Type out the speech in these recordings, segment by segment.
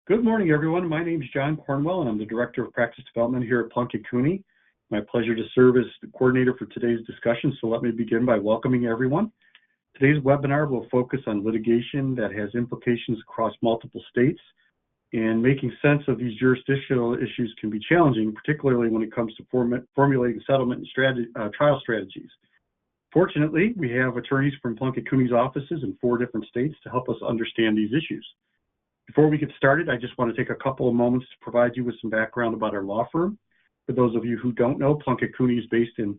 Good morning, everyone. My name is John Cornwell, and I'm the Director of Practice Development here at Plunkett Cooney. My pleasure to serve as the coordinator for today's discussion, so let me begin by welcoming everyone. Today's webinar will focus on litigation that has implications across multiple states, and making sense of these jurisdictional issues can be challenging, particularly when it comes to formulating settlement and trial strategies. Fortunately, we have attorneys from Plunkett Cooney's offices in 4 different states to help us understand these issues. Before we get started, I just want to take a couple of moments to provide you with some background about our law firm. For those of you who don't know, Plunkett Cooney is based in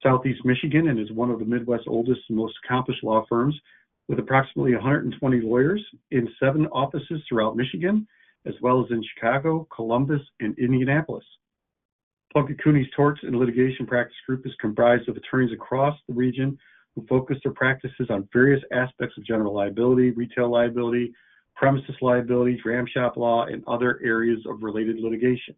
Southeast Michigan and is one of the Midwest's oldest and most accomplished law firms, with approximately 120 lawyers in 7 offices throughout Michigan, as well as in Chicago, Columbus, and Indianapolis. Plunkett Cooney's Torts and Litigation Practice Group is comprised of attorneys across the region who focus their practices on various aspects of general liability, retail liability, premises liability, dram shop law, and other areas of related litigation.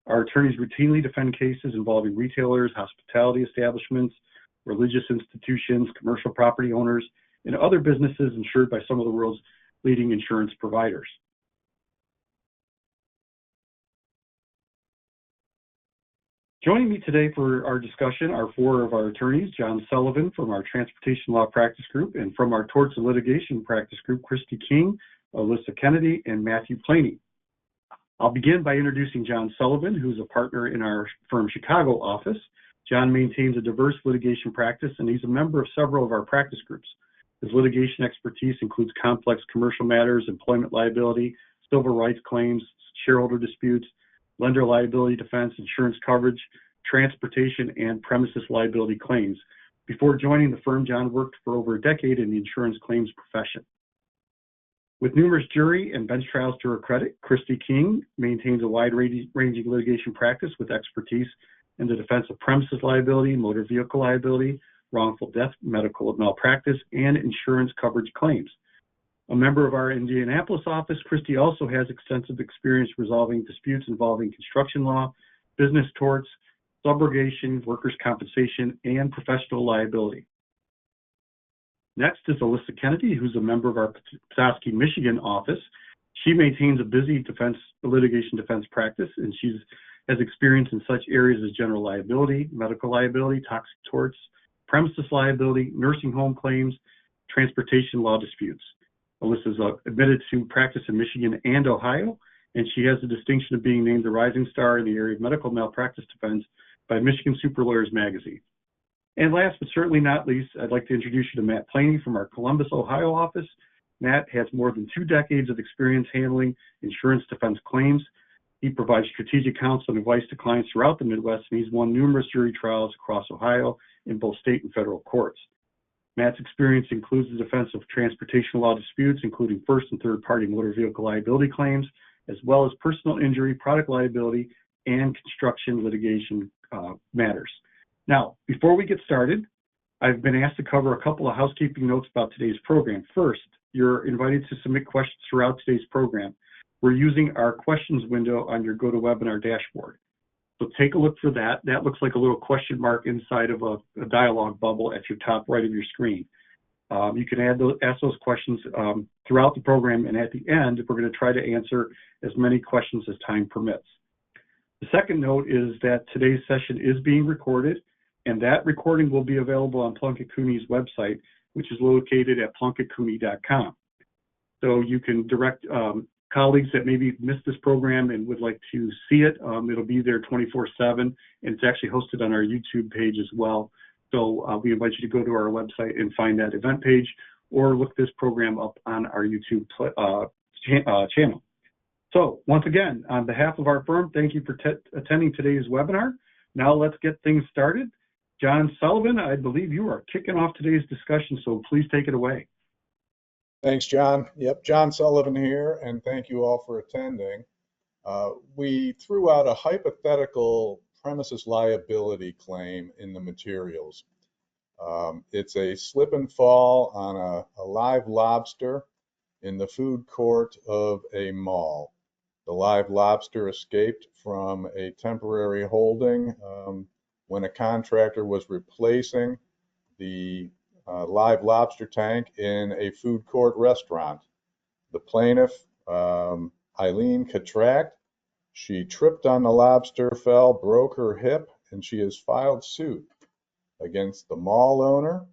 Our attorneys routinely defend cases involving retailers, hospitality establishments, religious institutions, commercial property owners, and other businesses insured by some of the world's leading insurance providers. Joining me today for our discussion are 4 of our attorneys: John Sullivan from our Transportation Law Practice Group, and from our Torts and Litigation Practice Group, Christy King, Alyssa Kennedy, and Matthew Planey. I'll begin by introducing John Sullivan, who's a partner in our firm Chicago office. John maintains a diverse litigation practice, and he's a member of several of our practice groups. His litigation expertise includes complex commercial matters, employment liability, civil rights claims, shareholder disputes, lender liability defense, insurance coverage, transportation, and premises liability claims. Before joining the firm, John worked for over a decade in the insurance claims profession. With numerous jury and bench trials to her credit, Christy King maintains a wide-ranging litigation practice with expertise in the defense of premises liability, motor vehicle liability, wrongful death, medical malpractice, and insurance coverage claims. A member of our Indianapolis office, Christy also has extensive experience resolving disputes involving construction law, business torts, subrogation, workers' compensation, and professional liability. Next is Alyssa Kennedy, who's a member of our Petoskey, Michigan office. She maintains a busy litigation defense practice, and she has experience in such areas as general liability, medical liability, toxic torts, premises liability, nursing home claims, transportation law disputes. Alyssa is admitted to practice in Michigan and Ohio, and she has the distinction of being named the rising star in the area of medical malpractice defense by Michigan Super Lawyers magazine. And last but certainly not least, I'd like to introduce you to Matt Planey from our Columbus, Ohio office. Matt has more than 2 decades of experience handling insurance defense claims. He provides strategic counsel and advice to clients throughout the Midwest, and he's won numerous jury trials across Ohio in both state and federal courts. Matt's experience includes the defense of transportation law disputes, including first and third party motor vehicle liability claims, as well as personal injury, product liability, and construction litigation matters. Now, before we get started, I've been asked to cover a couple of housekeeping notes about today's program. First, you're invited to submit questions throughout today's program. We're using our questions window on your GoToWebinar dashboard. So take a look for that. That looks like a little question mark inside of a dialog bubble at your top right of your screen. You can ask those questions throughout the program, and at the end, we're going to try to answer as many questions as time permits. The second note is that today's session is being recorded, and that recording will be available on Plunkett Cooney's website, which is located at plunkettcooney.com. So you can direct colleagues that maybe missed this program and would like to see it. It'll be there 24/7, and it's actually hosted on our YouTube page as well. So we invite you to go to our website and find that event page, or look this program up on our YouTube channel. So once again, on behalf of our firm, thank you for attending today's webinar. Now let's get things started. John Sullivan, I believe you are kicking off today's discussion, so please take it away. Thanks, John. Yep, John Sullivan here, and thank you all for attending. We threw out a hypothetical premises liability claim in the materials. It's a slip and fall on a live lobster in the food court of a mall. The live lobster escaped from a temporary holding when a contractor was replacing the live lobster tank in a food court restaurant. The plaintiff Eileen Catract. She tripped on the lobster, fell, broke her hip, and she has filed suit against the mall owner,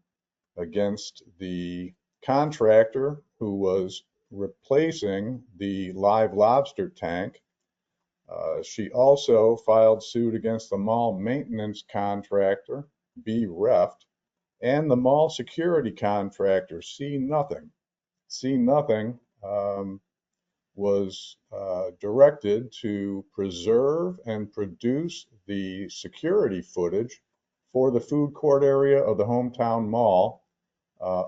against the contractor who was replacing the live lobster tank. She also filed suit against the mall maintenance contractor, B. Reft, and the mall security contractor, C. Nothing. C. Nothing was directed to preserve and produce the security footage for the food court area of the hometown mall.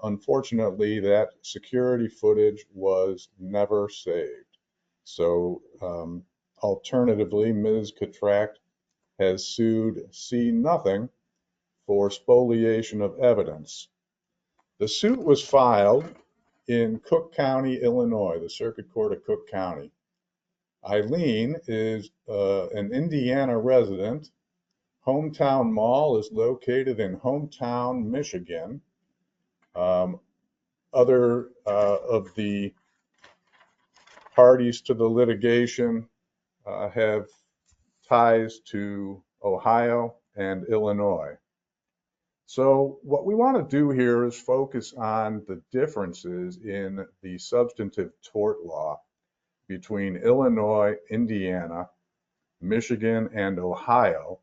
Unfortunately, that security footage was never saved. So alternatively, Ms. Catract has sued C. Nothing for spoliation of evidence. The suit was filed in Cook County, Illinois, the Circuit Court of Cook County. Eileen is an Indiana resident. Hometown Mall is located in Hometown, Michigan. Other of the parties to the litigation have ties to Ohio and Illinois. So what we want to do here is focus on the differences in the substantive tort law between Illinois, Indiana, Michigan, and Ohio,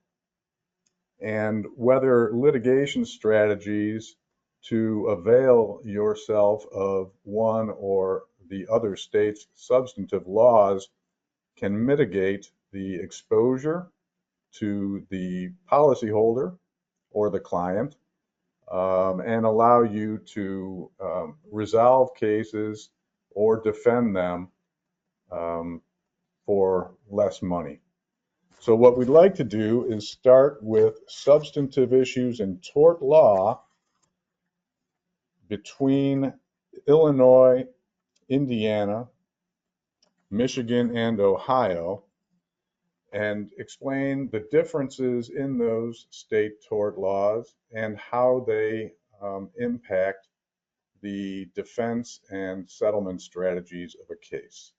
and whether litigation strategies to avail yourself of one or the other state's substantive laws can mitigate the exposure to the policyholder or the client, and allow you to resolve cases or defend them for less money. So what we'd like to do is start with substantive issues in tort law between Illinois, Indiana, Michigan, and Ohio, and explain the differences in those state tort laws and how they impact the defense and settlement strategies of a case.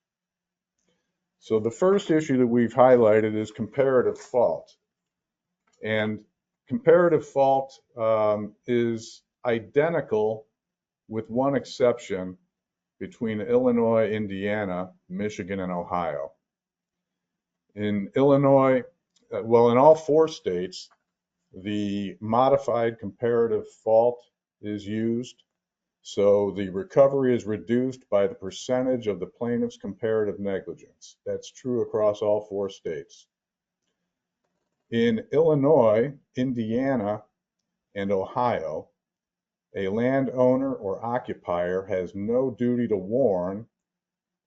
So the first issue that we've highlighted is comparative fault. And comparative fault is identical with one exception between Illinois, Indiana, Michigan, and Ohio. In Illinois, well, in all four states, the modified comparative fault is used. So the recovery is reduced by the percentage of the plaintiff's comparative negligence. That's true across all four states. In Illinois, Indiana, and Ohio, a landowner or occupier has no duty to warn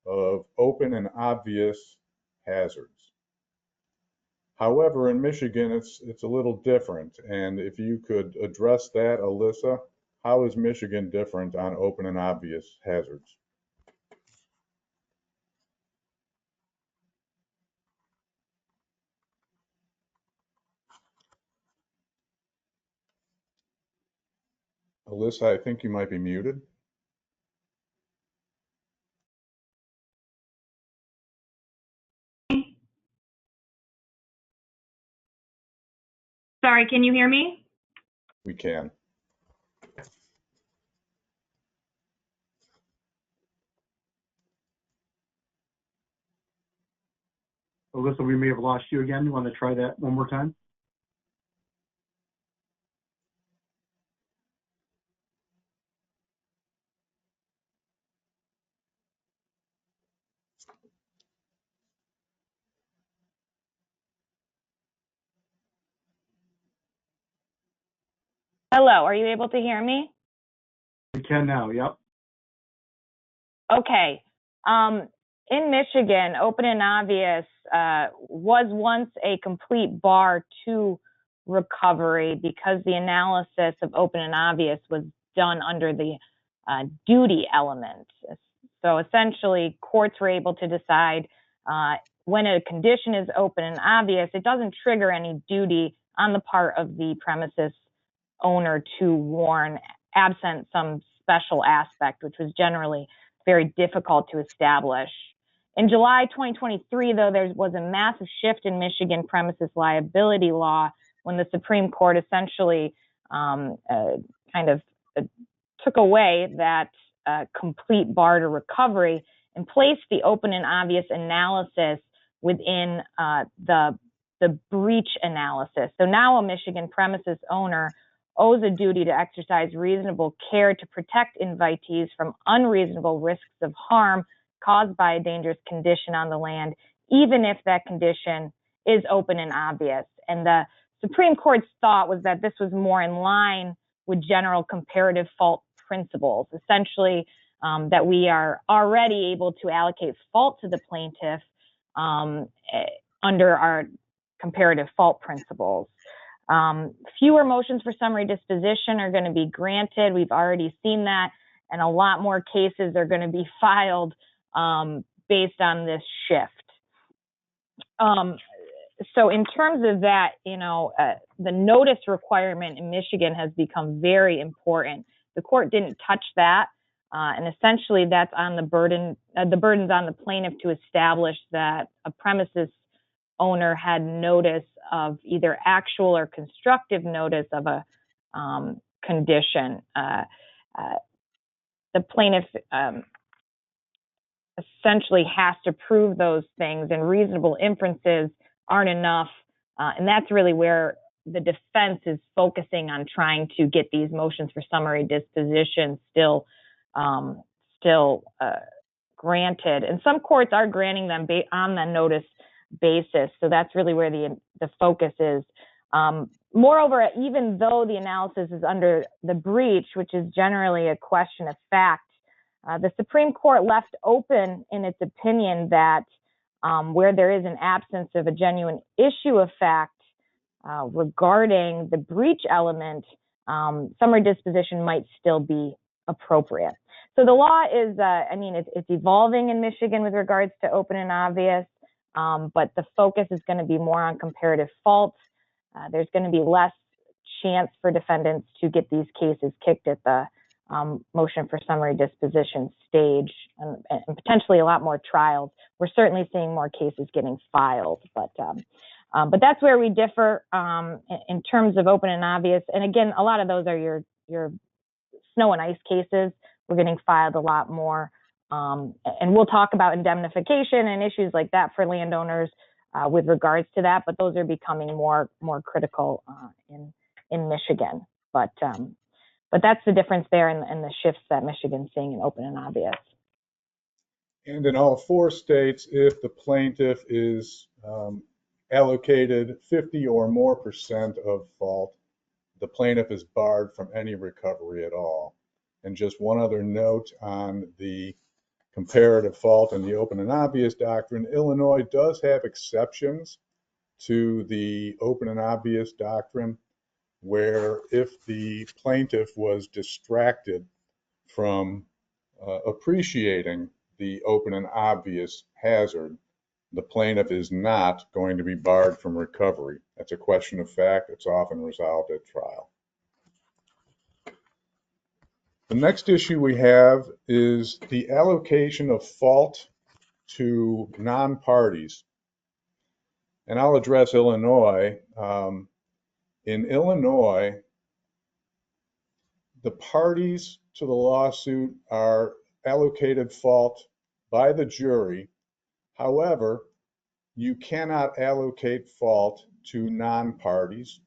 of open and obvious hazards. However, in Michigan, it's a little different. And if you could address that, Alyssa, how is Michigan different on open and obvious hazards? Alyssa, I think you might be muted. Sorry, can you hear me? We can. Alyssa, we may have lost you again. You want to try that one more time? Hello, are you able to hear me? We can now, yep. Okay. In Michigan, open and obvious was once a complete bar to recovery because the analysis of open and obvious was done under the duty element. So essentially, courts were able to decide when a condition is open and obvious, it doesn't trigger any duty on the part of the premises owner to warn, absent some special aspect, which was generally very difficult to establish. In July 2023, though, there was a massive shift in Michigan premises liability law when the Supreme Court essentially took away that complete bar to recovery and placed the open and obvious analysis within the breach analysis. So now a Michigan premises owner owes a duty to exercise reasonable care to protect invitees from unreasonable risks of harm caused by a dangerous condition on the land, even if that condition is open and obvious. And the Supreme Court's thought was that this was more in line with general comparative fault principles, essentially that we are already able to allocate fault to the plaintiff under our comparative fault principles. Fewer motions for summary disposition are going to be granted. We've already seen that, and a lot more cases are going to be filed based on this shift. So in terms of that, the notice requirement in Michigan has become very important. The court didn't touch that, and essentially that's on the burden's on the plaintiff to establish that a premises owner had notice of either actual or constructive notice of a condition. The plaintiff essentially has to prove those things, and reasonable inferences aren't enough. And that's really where the defense is focusing on trying to get these motions for summary disposition still granted. And some courts are granting them on the notice basis. So that's really where the focus is. Moreover, even though the analysis is under the breach, which is generally a question of fact, the Supreme Court left open in its opinion that where there is an absence of a genuine issue of fact regarding the breach element, summary disposition might still be appropriate. So the law is, it's evolving in Michigan with regards to open and obvious, but the focus is going to be more on comparative fault. There's going to be less chance for defendants to get these cases kicked at the motion for summary disposition stage, and potentially a lot more trials. We're certainly seeing more cases getting filed, but that's where we differ in terms of open and obvious. And again, a lot of those are your snow and ice cases. We're getting filed a lot more, and we'll talk about indemnification and issues like that for landowners with regards to that. But those are becoming more critical in Michigan. But that's the difference there and the shifts that Michigan's seeing in open and obvious. And in all four states, if the plaintiff is allocated 50 or more % of fault, the plaintiff is barred from any recovery at all. And just one other note on the comparative fault and the open and obvious doctrine, Illinois does have exceptions to the open and obvious doctrine, where if the plaintiff was distracted from appreciating the open and obvious hazard, the plaintiff is not going to be barred from recovery. That's a question of fact. It's often resolved at trial. The next issue we have is the allocation of fault to non-parties. And I'll address Illinois. In Illinois, the parties to the lawsuit are allocated fault by the jury. However, you cannot allocate fault to non-parties.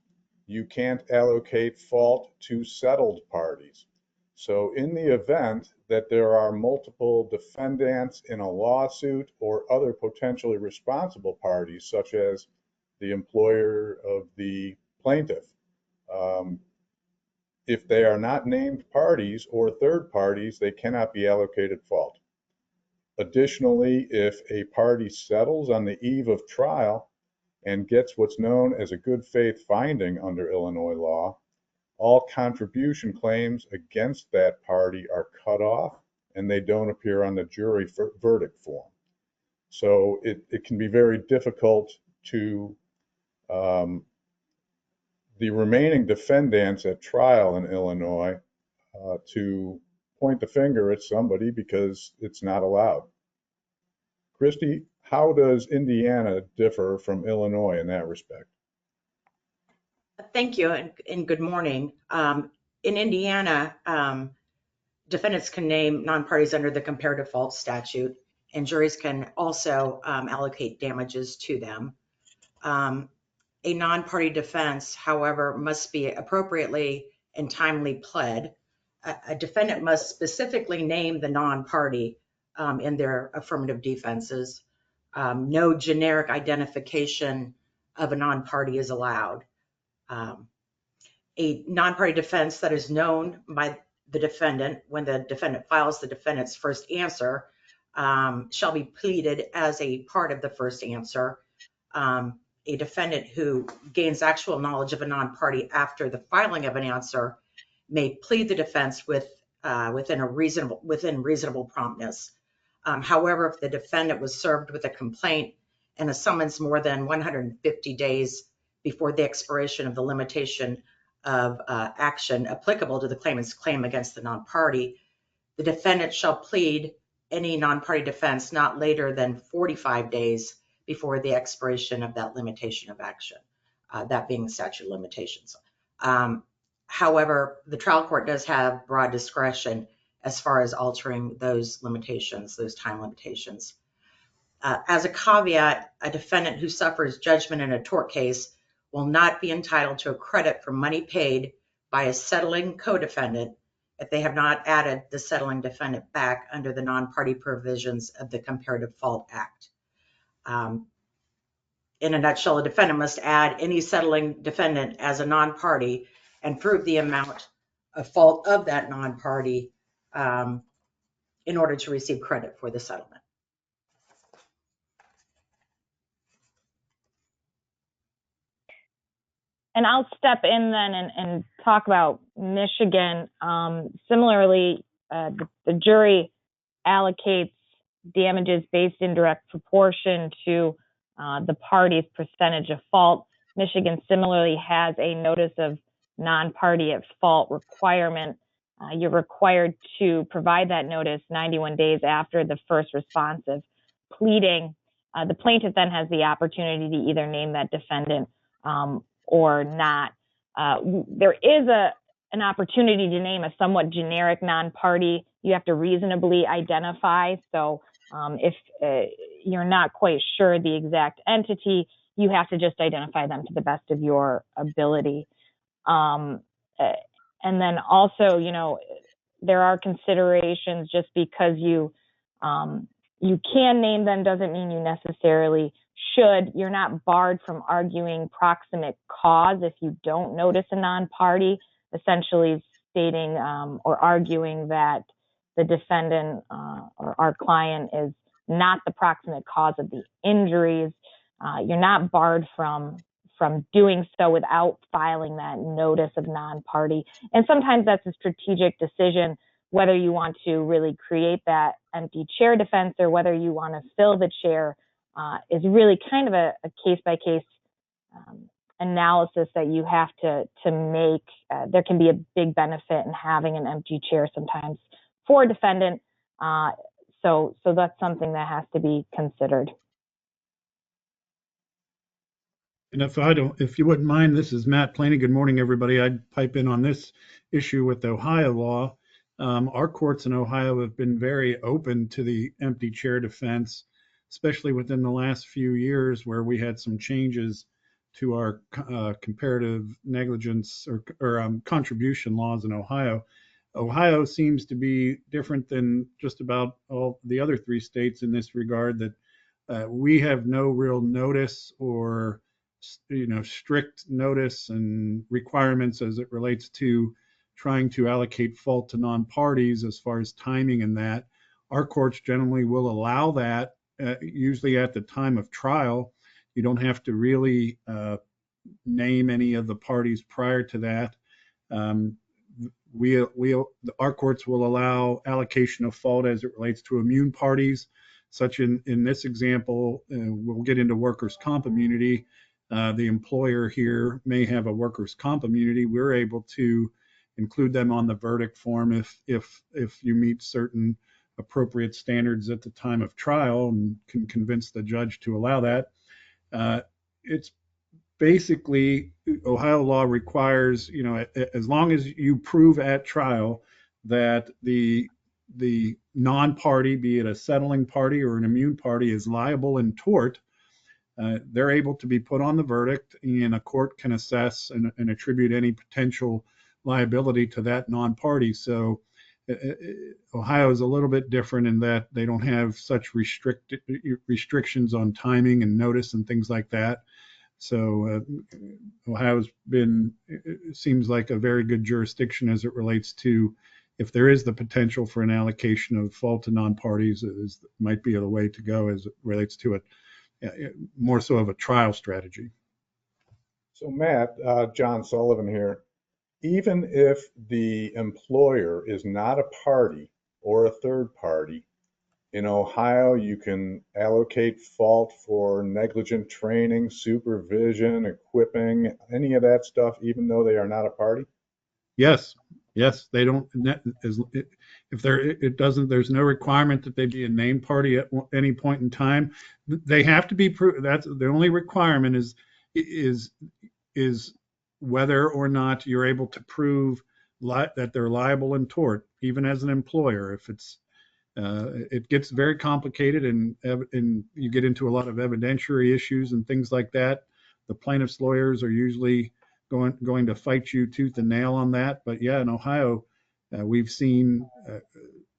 You can't allocate fault to settled parties. So in the event that there are multiple defendants in a lawsuit or other potentially responsible parties, such as the employer of the plaintiff, if they are not named parties or third parties, they cannot be allocated fault. Additionally, if a party settles on the eve of trial and gets what's known as a good faith finding under Illinois law, all contribution claims against that party are cut off and they don't appear on the jury verdict form. So it can be very difficult to the remaining defendants at trial in Illinois to point the finger at somebody because it's not allowed. Christy, how does Indiana differ from Illinois in that respect? Thank you, and good morning. In Indiana, defendants can name non-parties under the comparative fault statute, and juries can also allocate damages to them. A non-party defense, however, must be appropriately and timely pled. A defendant must specifically name the non-party in their affirmative defenses. No generic identification of a non-party is allowed. A non-party defense that is known by the defendant when the defendant files the defendant's first answer shall be pleaded as a part of the first answer. A defendant who gains actual knowledge of a non-party after the filing of an answer may plead the defense within reasonable promptness. However, if the defendant was served with a complaint and a summons more than 150 days before the expiration of the limitation of action applicable to the claimant's claim against the non-party, the defendant shall plead any non-party defense not later than 45 days before the expiration of that limitation of action, that being the statute of limitations. However, the trial court does have broad discretion as far as altering those limitations, those time limitations. As a caveat, a defendant who suffers judgment in a tort case will not be entitled to a credit for money paid by a settling co-defendant if they have not added the settling defendant back under the non-party provisions of the Comparative Fault Act. In a nutshell, a defendant must add any settling defendant as a non-party and prove the amount of fault of that non-party in order to receive credit for the settlement. And I'll step in then and talk about Michigan. Similarly, the jury allocates damages based in direct proportion to the party's percentage of fault. Michigan similarly has a notice of non-party at fault requirement. You're required to provide that notice 91 days after the first responsive pleading. The plaintiff then has the opportunity to either name that defendant or not. There is an opportunity to name a somewhat generic non-party. You have to reasonably identify. So if you're not quite sure the exact entity, you have to just identify them to the best of your ability. And then also, there are considerations. Just because you can name them doesn't mean you necessarily should. You're not barred from arguing proximate cause if you don't notice a non-party, essentially stating or arguing that the defendant or our client is not the proximate cause of the injuries. You're not barred from doing so without filing that notice of non-party. And sometimes that's a strategic decision, whether you want to really create that empty chair defense or whether you want to fill the chair is really kind of a case-by-case analysis that you have to make. There can be a big benefit in having an empty chair sometimes for a defendant. So that's something that has to be considered. And if you wouldn't mind, this is Matt Planey. Good morning, everybody. I'd pipe in on this issue with Ohio law. Our courts in Ohio have been very open to the empty chair defense, especially within the last few years where we had some changes to our comparative negligence or contribution laws in Ohio. Ohio seems to be different than just about all the other three states in this regard, that we have no real notice or strict notice and requirements as it relates to trying to allocate fault to non-parties as far as timing and that. Our courts generally will allow that, usually at the time of trial. You don't have to really name any of the parties prior to that. Our courts will allow allocation of fault as it relates to immune parties, such in this example, we'll get into workers' comp immunity. The employer here may have a workers' comp immunity. We're able to include them on the verdict form if you meet certain appropriate standards at the time of trial and can convince the judge to allow that. It's basically, Ohio law requires, as long as you prove at trial that the non-party, be it a settling party or an immune party, is liable in tort, they're able to be put on the verdict, and a court can assess and attribute any potential liability to that non-party. So Ohio is a little bit different in that they don't have such restrictions on timing and notice and things like that. So Ohio's seems like a very good jurisdiction as it relates to if there is the potential for an allocation of fault to non-parties, might be the way to go as it relates to it, more so of a trial strategy. So Matt, John Sullivan here. Even if the employer is not a party or a third party, in Ohio, you can allocate fault for negligent training, supervision, equipping, any of that stuff, even though they are not a party? Yes, they don't, if there's no requirement that they be a named party at any point in time. They have to be, that's the only requirement is whether or not you're able to prove that they're liable in tort, even as an employer. If it gets very complicated and you get into a lot of evidentiary issues and things like that. The plaintiff's lawyers are usually going to fight you tooth and nail on that. But yeah, in Ohio, we've seen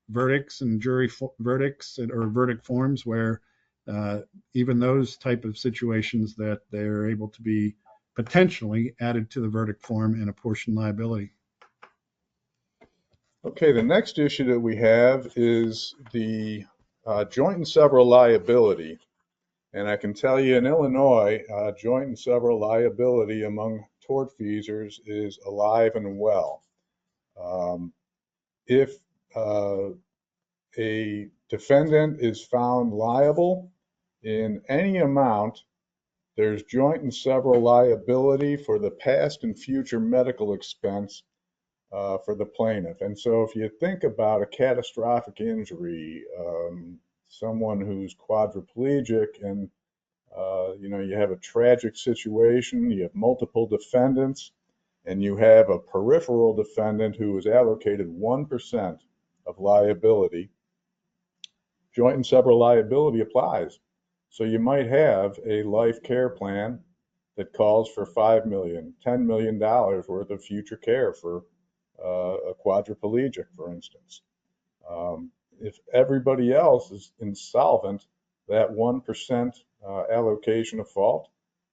verdicts and jury verdicts or verdict forms where even those type of situations that they're able to be potentially added to the verdict form and apportion liability. Okay, the next issue that we have is the joint and several liability. And I can tell you in Illinois, joint and several liability among tortfeasors is alive and well. If a defendant is found liable in any amount, there's joint and several liability for the past and future medical expense for the plaintiff. And so if you think about a catastrophic injury, someone who's quadriplegic and you have a tragic situation, you have multiple defendants, and you have a peripheral defendant who is allocated 1% of liability, joint and several liability applies. So you might have a life care plan that calls for $5 million, $10 million worth of future care for a quadriplegic, for instance. If everybody else is insolvent, that 1% allocation of fault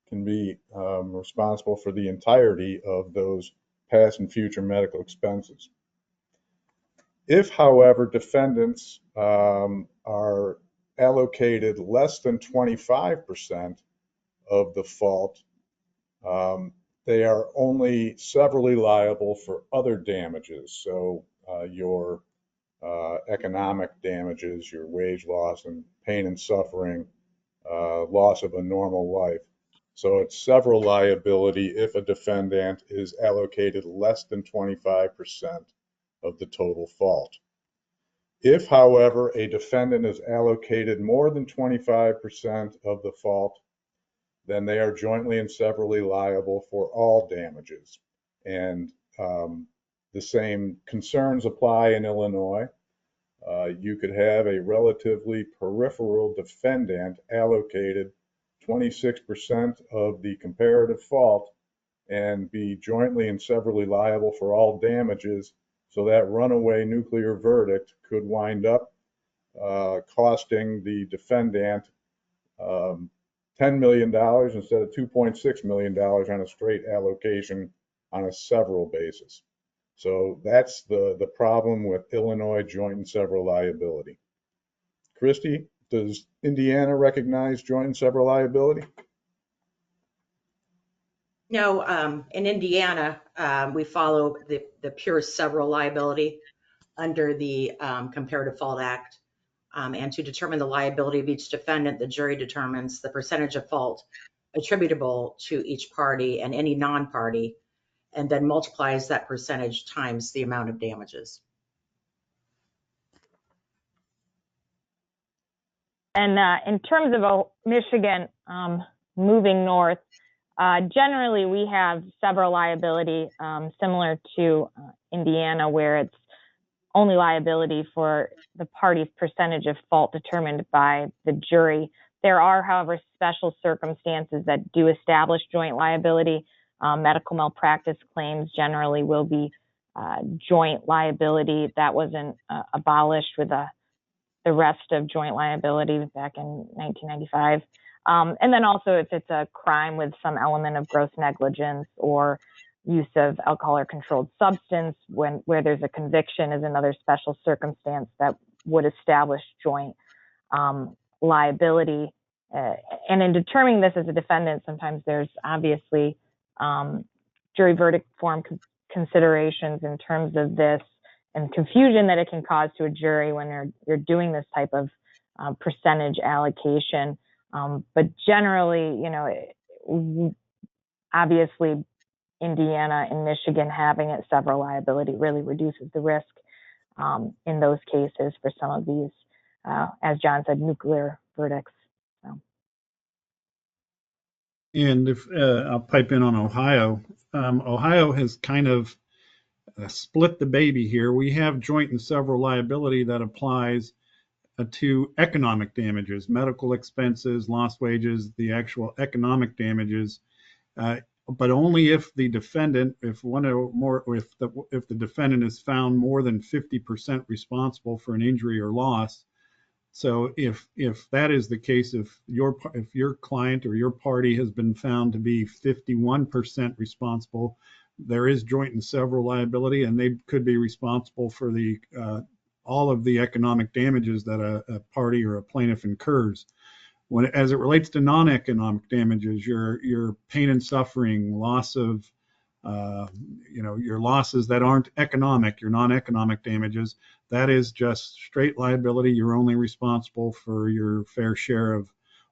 can be responsible for the entirety of those past and future medical expenses. If, however, defendants are allocated less than 25% of the fault, they are only severally liable for other damages. So your economic damages, your wage loss and pain and suffering, loss of a normal life. So it's several liability if a defendant is allocated less than 25% of the total fault. If, however, a defendant is allocated more than 25% of the fault, then they are jointly and severally liable for all damages. And the same concerns apply in Illinois. You could have a relatively peripheral defendant allocated 26% of the comparative fault and be jointly and severally liable for all damages. So that runaway nuclear verdict could wind up costing the defendant $10 million instead of $2.6 million on a straight allocation on a several basis. So that's the problem with Illinois joint and several liability. Christy, does Indiana recognize joint and several liability? No, in Indiana, we follow the pure several liability under the Comparative Fault Act. And to determine the liability of each defendant, the jury determines the percentage of fault attributable to each party and any non-party, and then multiplies that percentage times the amount of damages. And in terms of Michigan, moving north, generally we have several liability, similar to Indiana, where it's only liability for the party's percentage of fault determined by the jury. There are, however, special circumstances that do establish joint liability. Medical malpractice claims generally will be joint liability. That wasn't abolished with the rest of joint liability back in 1995. And then also if it's a crime with some element of gross negligence or use of alcohol or controlled substance, where there's a conviction, is another special circumstance that would establish joint liability. And in determining this as a defendant, sometimes there's obviously jury verdict form considerations in terms of this, and confusion that it can cause to a jury when you're doing this type of percentage allocation. But generally, obviously, Indiana and Michigan having it several liability really reduces the risk in those cases for some of these, as John said, nuclear verdicts. So. And if I'll pipe in on Ohio, Ohio has kind of split the baby here. We have joint and several liability that applies to economic damages, medical expenses, lost wages, the actual economic damages, but only if the defendant, if the defendant is found more than 50% responsible for an injury or loss. So if that is the case, if your client or your party has been found to be 51% responsible, there is joint and several liability, and they could be responsible for the all of the economic damages that a party or a plaintiff incurs. As it relates to non-economic damages, your pain and suffering, loss of your losses that aren't economic, your non-economic damages, that is just straight liability. You're only responsible for your fair share of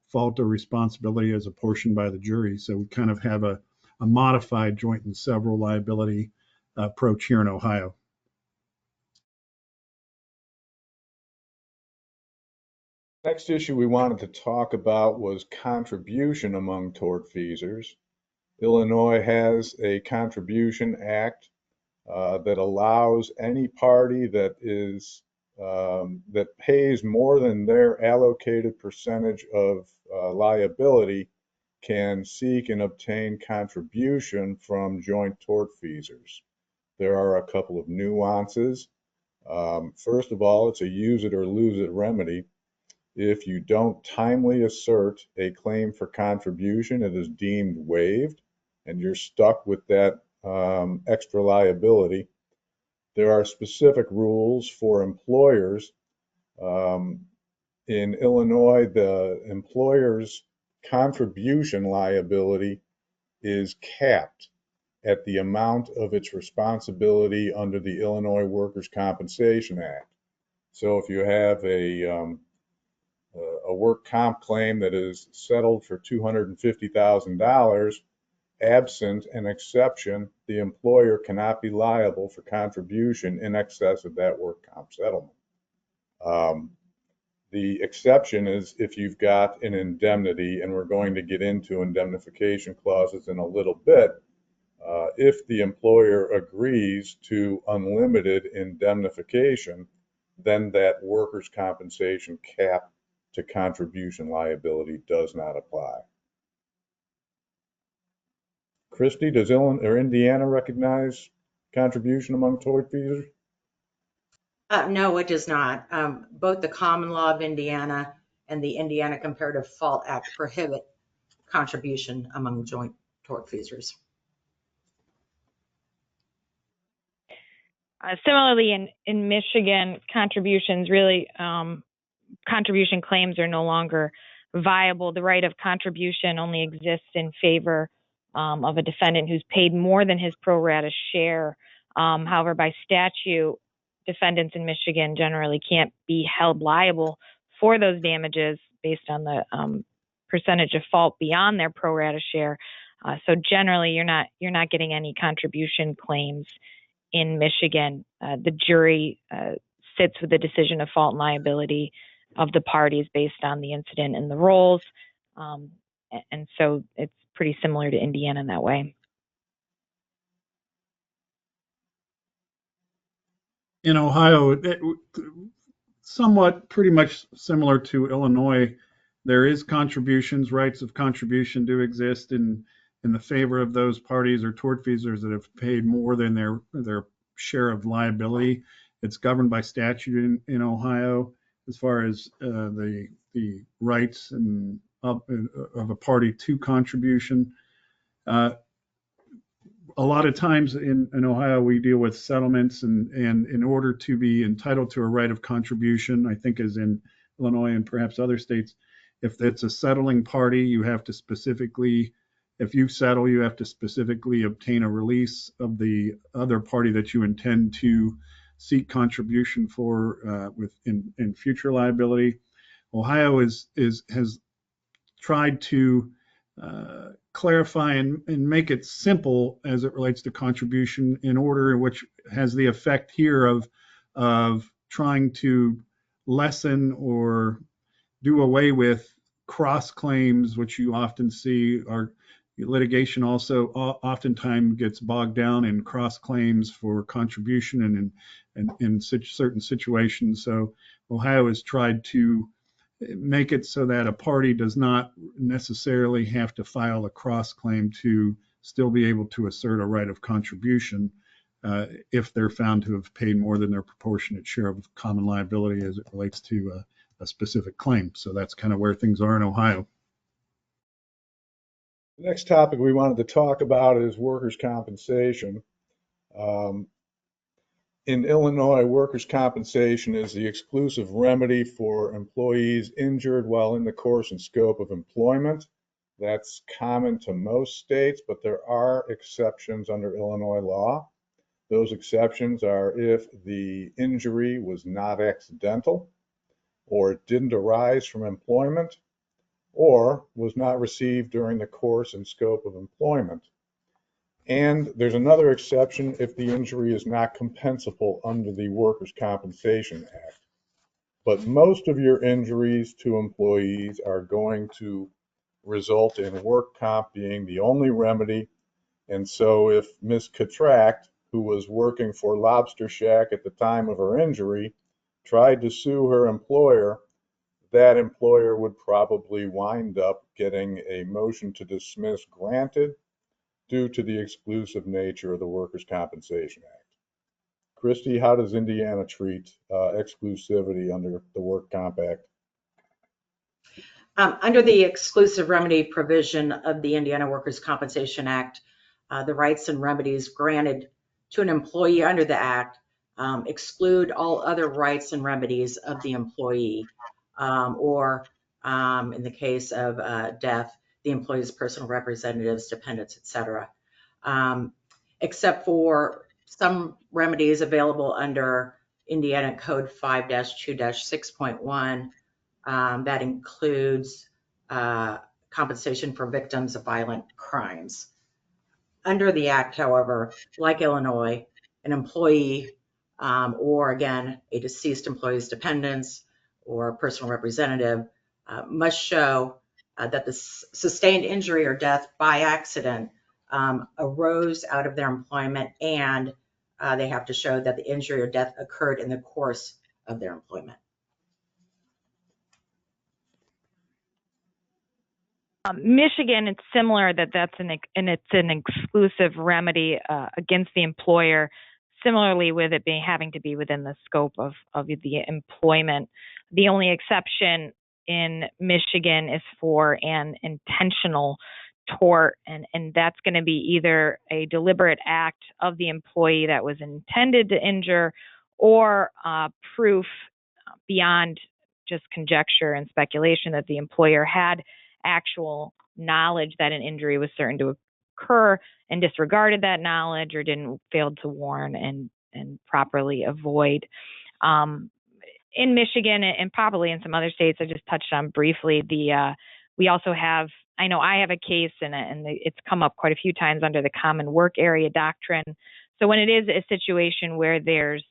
fault or responsibility as apportioned by the jury. So we kind of have a modified joint and several liability approach here in Ohio. Next issue we wanted to talk about was contribution among tortfeasors. Illinois has a contribution act that allows any party that pays more than their allocated percentage of liability can seek and obtain contribution from joint tortfeasors. There are a couple of nuances. First of all, it's a use it or lose it remedy. If you don't timely assert a claim for contribution, it is deemed waived, and you're stuck with that extra liability. There are specific rules for employers. In Illinois, the employer's contribution liability is capped at the amount of its responsibility under the Illinois Workers' Compensation Act. So if you have a work comp claim that is settled for $250,000, absent an exception, the employer cannot be liable for contribution in excess of that work comp settlement. The exception is if you've got an indemnity, and we're going to get into indemnification clauses in a little bit. If the employer agrees to unlimited indemnification, then that workers' compensation cap to contribution liability does not apply. Christy, does Illinois or Indiana recognize contribution among tortfeasors? No, it does not. Both the common law of Indiana and the Indiana Comparative Fault Act prohibit contribution among joint tortfeasors. Similarly, in Michigan, contributions really, contribution claims are no longer viable. The right of contribution only exists in favor of a defendant who's paid more than his pro rata share. However, by statute, defendants in Michigan generally can't be held liable for those damages based on the percentage of fault beyond their pro rata share. So generally, you're not getting any contribution claims in Michigan. The jury sits with the decision of fault and liability. of the parties based on the incident and the roles. And so it's pretty similar to Indiana in that way. In Ohio, somewhat pretty much similar to Illinois, there is contributions, rights of contribution do exist in the favor of those parties or tortfeasors that have paid more than their share of liability. It's governed by statute in Ohio as far as the rights and of a party to contribution. A lot of times in Ohio, we deal with settlements, and in order to be entitled to a right of contribution, I think as in Illinois and perhaps other states, if it's a settling party, you have to specifically, if you settle, you have to specifically obtain a release of the other party that you intend to seek contribution for in future liability. Ohio has tried to clarify and make it simple as it relates to contribution in order, which has the effect here of trying to lessen or do away with cross claims, which you often see are litigation also oftentimes gets bogged down in cross claims for contribution and in certain situations. So Ohio has tried to make it so that a party does not necessarily have to file a cross claim to still be able to assert a right of contribution if they're found to have paid more than their proportionate share of common liability as it relates to a specific claim. So that's kind of where things are in Ohio. The next topic we wanted to talk about is workers' compensation. In Illinois, workers' compensation is the exclusive remedy for employees injured while in the course and scope of employment. That's common to most states, but there are exceptions under Illinois law. Those exceptions are if the injury was not accidental, or it didn't arise from employment, or was not received during the course and scope of employment. And there's another exception if the injury is not compensable under the Workers' Compensation Act. But most of your injuries to employees are going to result in work comp being the only remedy. And so if Ms. Catract, who was working for Lobster Shack at the time of her injury, tried to sue her employer, that employer would probably wind up getting a motion to dismiss granted due to the exclusive nature of the Workers' Compensation Act. Christy, how does Indiana treat exclusivity under the Work Comp Act? Under the exclusive remedy provision of the Indiana Workers' Compensation Act, the rights and remedies granted to an employee under the Act exclude all other rights and remedies of the employee, or in the case of death, the employee's personal representatives, dependents, etc., except for some remedies available under Indiana Code 5-2-6.1 that includes compensation for victims of violent crimes. Under the Act, however, like Illinois, an employee or again, a deceased employee's dependents or a personal representative must show that the sustained injury or death by accident arose out of their employment, and they have to show that the injury or death occurred in the course of their employment. Michigan, it's similar that's it's an exclusive remedy against the employer. Similarly, with it having to be within the scope of the employment. The only exception in Michigan is for an intentional tort, and that's going to be either a deliberate act of the employee that was intended to injure, or proof beyond just conjecture and speculation that the employer had actual knowledge that an injury was certain to occur and disregarded that knowledge, or didn't fail to warn and properly avoid. In Michigan and probably in some other states I just touched on briefly, we also have, I know I have a case and it's come up quite a few times under the common work area doctrine. So when it is a situation where there's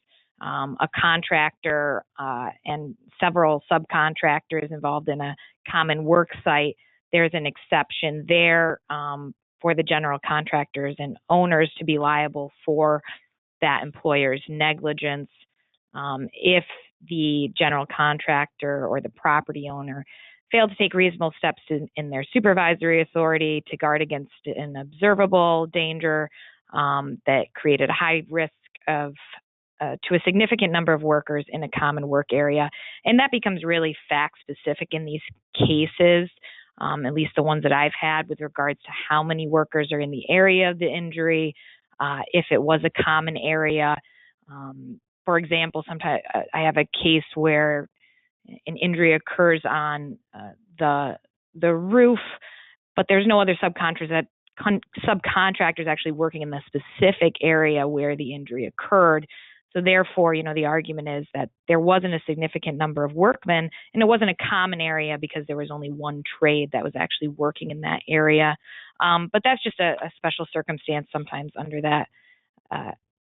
a contractor and several subcontractors involved in a common work site, there's an exception there for the general contractors and owners to be liable for that employer's negligence if the general contractor or the property owner failed to take reasonable steps in their supervisory authority to guard against an observable danger that created a high risk of to a significant number of workers in a common work area. And that becomes really fact specific in these cases, at least the ones that I've had with regards to how many workers are in the area of the injury, if it was a common area. For example, sometimes I have a case where an injury occurs on the roof, but there's no other subcontractors actually working in the specific area where the injury occurred. So therefore, the argument is that there wasn't a significant number of workmen, and it wasn't a common area because there was only one trade that was actually working in that area. But that's just a special circumstance sometimes under that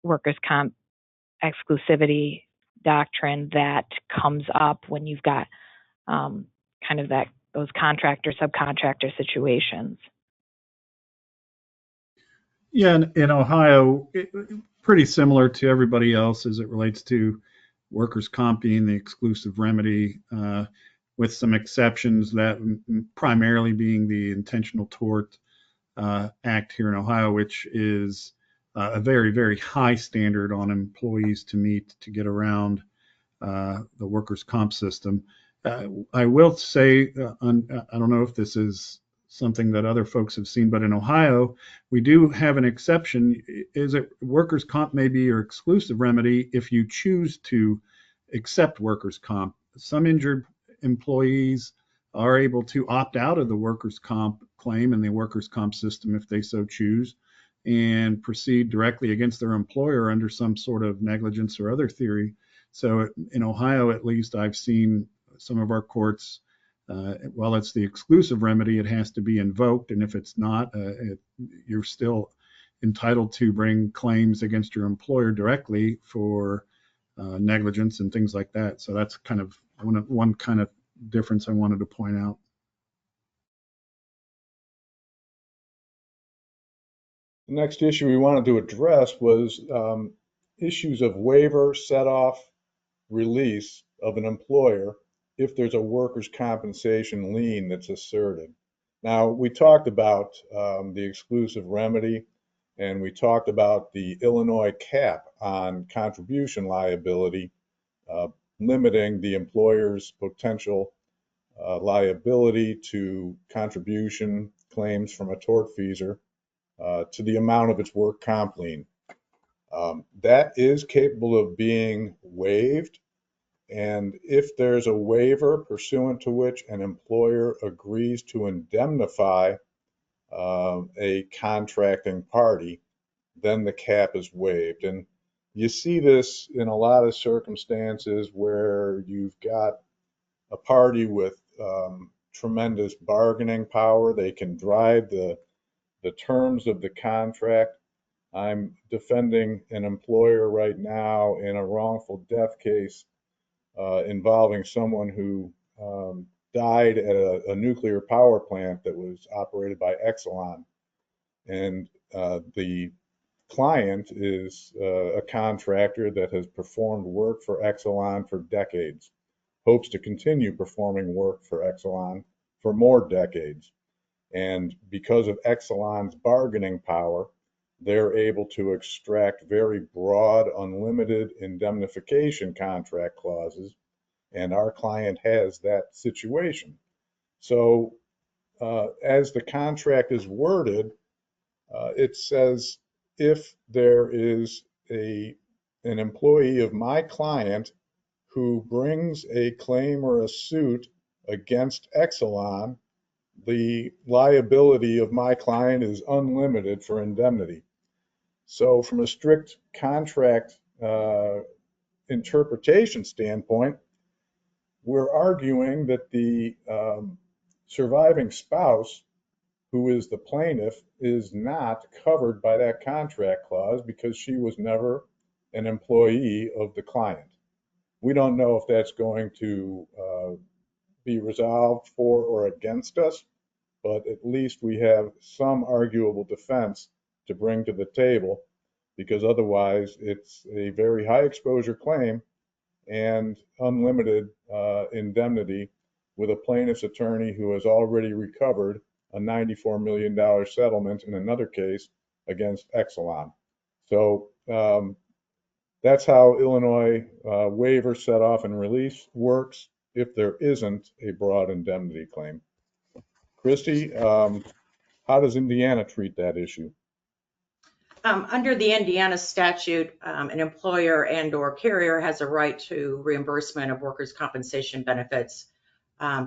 workers' comp exclusivity doctrine that comes up when you've got kind of those contractor subcontractor situations. Yeah, in Ohio, pretty similar to everybody else as it relates to workers' comp being the exclusive remedy, with some exceptions, that primarily being the intentional tort act here in Ohio, which is a very, very high standard on employees to meet to get around the workers' comp system. I will say, I don't know if this is something that other folks have seen, but in Ohio, we do have an exception. Is it workers' comp may be your exclusive remedy if you choose to accept workers' comp. Some injured employees are able to opt out of the workers' comp claim in the workers' comp system if they so choose, and proceed directly against their employer under some sort of negligence or other theory. So in Ohio, at least, I've seen some of our courts, while it's the exclusive remedy, it has to be invoked. And if it's not, you're still entitled to bring claims against your employer directly for negligence and things like that. So that's kind of one kind of difference I wanted to point out. The next issue we wanted to address was issues of waiver, set-off, release of an employer if there's a workers' compensation lien that's asserted. Now, we talked about the exclusive remedy, and we talked about the Illinois cap on contribution liability, limiting the employer's potential liability to contribution claims from a tortfeasor to the amount of its work comp lien. That is capable of being waived. And if there's a waiver pursuant to which an employer agrees to indemnify a contracting party, then the cap is waived. And you see this in a lot of circumstances where you've got a party with tremendous bargaining power. They can drive the terms of the contract. I'm defending an employer right now in a wrongful death case involving someone who died at a nuclear power plant that was operated by Exelon. And the client is a contractor that has performed work for Exelon for decades, hopes to continue performing work for Exelon for more decades. And because of Exelon's bargaining power, they're able to extract very broad, unlimited indemnification contract clauses, and our client has that situation. So as the contract is worded, it says if there is an employee of my client who brings a claim or a suit against Exelon, the liability of my client is unlimited for indemnity. So from a strict contract interpretation standpoint, we're arguing that the surviving spouse, who is the plaintiff, is not covered by that contract clause because she was never an employee of the client. We don't know if that's going to be resolved for or against us, but at least we have some arguable defense to bring to the table, because otherwise it's a very high exposure claim and unlimited indemnity with a plaintiff's attorney who has already recovered a $94 million settlement in another case against Exelon. So that's how Illinois waiver, set off, and release works if there isn't a broad indemnity claim. Christy, how does Indiana treat that issue? Under the Indiana statute, an employer and/or carrier has a right to reimbursement of workers' compensation benefits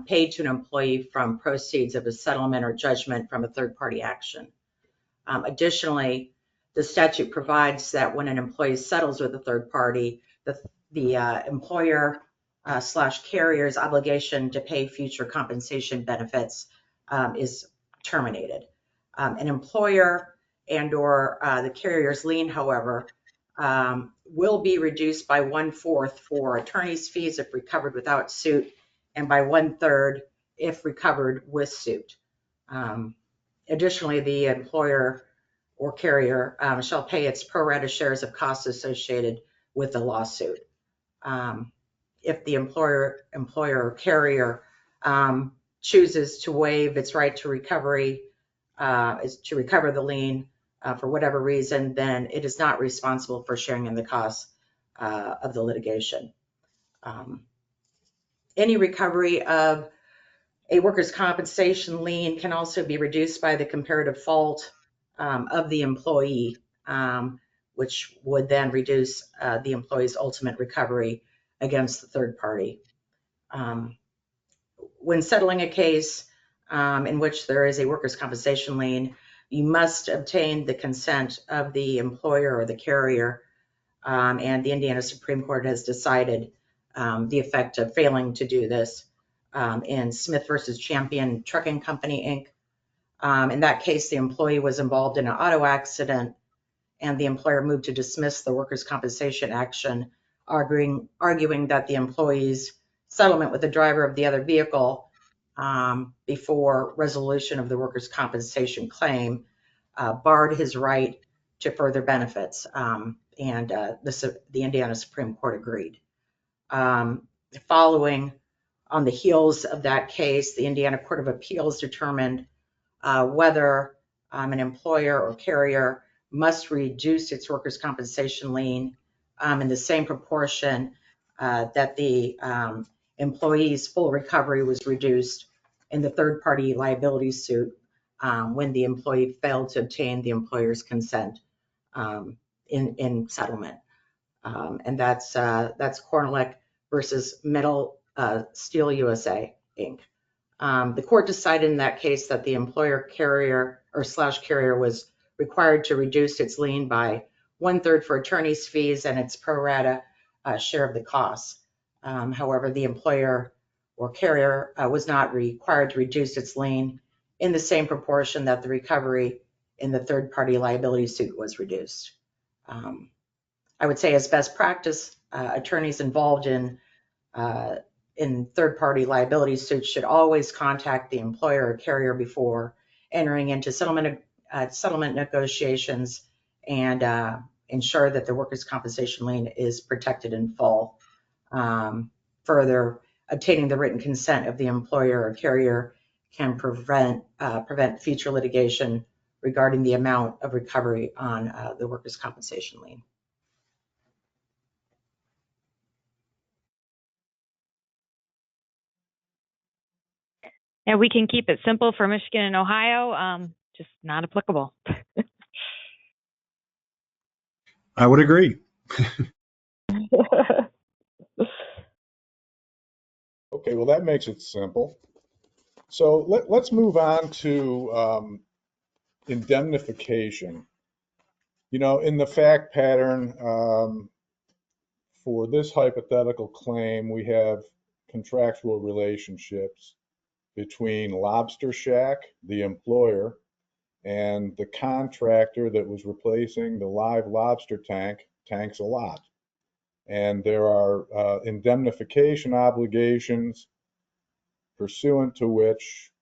paid to an employee from proceeds of a settlement or judgment from a third-party action. Additionally, the statute provides that when an employee settles with a third party, the employer / carrier's obligation to pay future compensation benefits is terminated. An employer and/or the carrier's lien, however, will be reduced by 1/4 for attorney's fees if recovered without suit, and by 1/3 if recovered with suit. Additionally, the employer or carrier shall pay its pro rata shares of costs associated with the lawsuit. If the employer or carrier chooses to waive its right to recovery, is to recover the lien for whatever reason, then it is not responsible for sharing in the costs of the litigation. Any recovery of a workers' compensation lien can also be reduced by the comparative fault of the employee, which would then reduce the employee's ultimate recovery against the third party. When settling a case in which there is a workers' compensation lien, you must obtain the consent of the employer or the carrier, and the Indiana Supreme Court has decided the effect of failing to do this in Smith versus Champion Trucking Company, Inc. In that case, the employee was involved in an auto accident, and the employer moved to dismiss the workers' compensation action, arguing that the employee's settlement with the driver of the other vehicle before resolution of the workers' compensation claim barred his right to further benefits, and the Indiana Supreme Court agreed. Following on the heels of that case, the Indiana Court of Appeals determined whether an employer or carrier must reduce its workers' compensation lien in the same proportion that the employee's full recovery was reduced in the third-party liability suit when the employee failed to obtain the employer's consent in settlement. And that's Cornelick versus Metal Steel USA, Inc. The court decided in that case that the employer carrier or / carrier was required to reduce its lien by 1/3 for attorney's fees and its pro rata share of the costs. However, the employer or carrier was not required to reduce its lien in the same proportion that the recovery in the third-party liability suit was reduced. I would say as best practice, attorneys involved in third-party liability suits should always contact the employer or carrier before entering into settlement negotiations and ensure that the workers' compensation lien is protected in full. Further, obtaining the written consent of the employer or carrier can prevent future litigation regarding the amount of recovery on the workers' compensation lien. Yeah, we can keep it simple for Michigan and Ohio, just not applicable. I would agree. Okay, well, that makes it simple. So let's move on to indemnification. You know, in the fact pattern for this hypothetical claim, we have contractual relationships between Lobster Shack, the employer, and the contractor that was replacing the live lobster tank tanks a lot. And there are indemnification obligations pursuant to which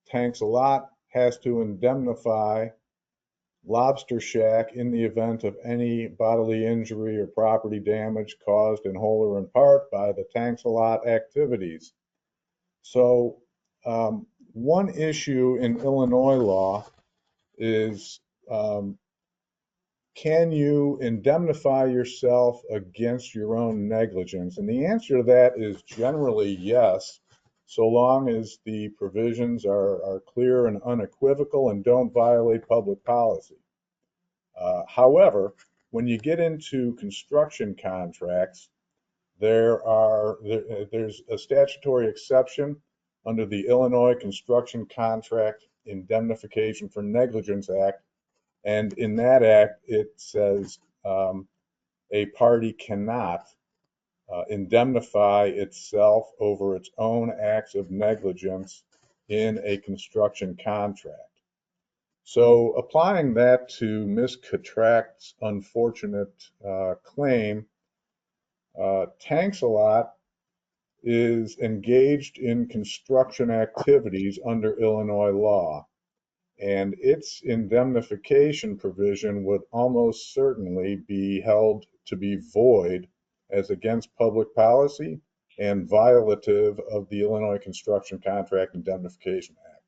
Tanks a Lot has to indemnify Lobster Shack in the event of any bodily injury or property damage caused in whole or in part by the Tanks a Lot activities. So one issue in Illinois law is can you indemnify yourself against your own negligence? And the answer to that is generally yes, so long as the provisions are clear and unequivocal and don't violate public policy. However, when you get into construction contracts, there's a statutory exception under the Illinois Construction Contract Indemnification for Negligence Act. And in that act, it says a party cannot indemnify itself over its own acts of negligence in a construction contract. So applying that to Ms. Catract's unfortunate claim, Tanks a Lot is engaged in construction activities under Illinois law, and its indemnification provision would almost certainly be held to be void as against public policy and violative of the Illinois Construction Contract Indemnification Act.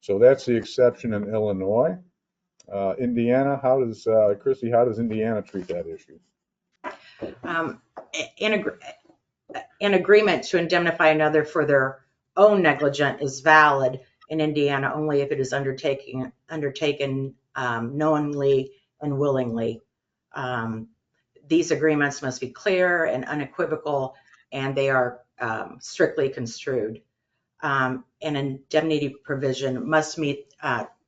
So that's the exception in Illinois. Indiana, Christy, how does Indiana treat that issue? An agreement to indemnify another for their own negligence is valid in Indiana only if it is undertaken knowingly and willingly. These agreements must be clear and unequivocal, and they are strictly construed. An indemnity provision must meet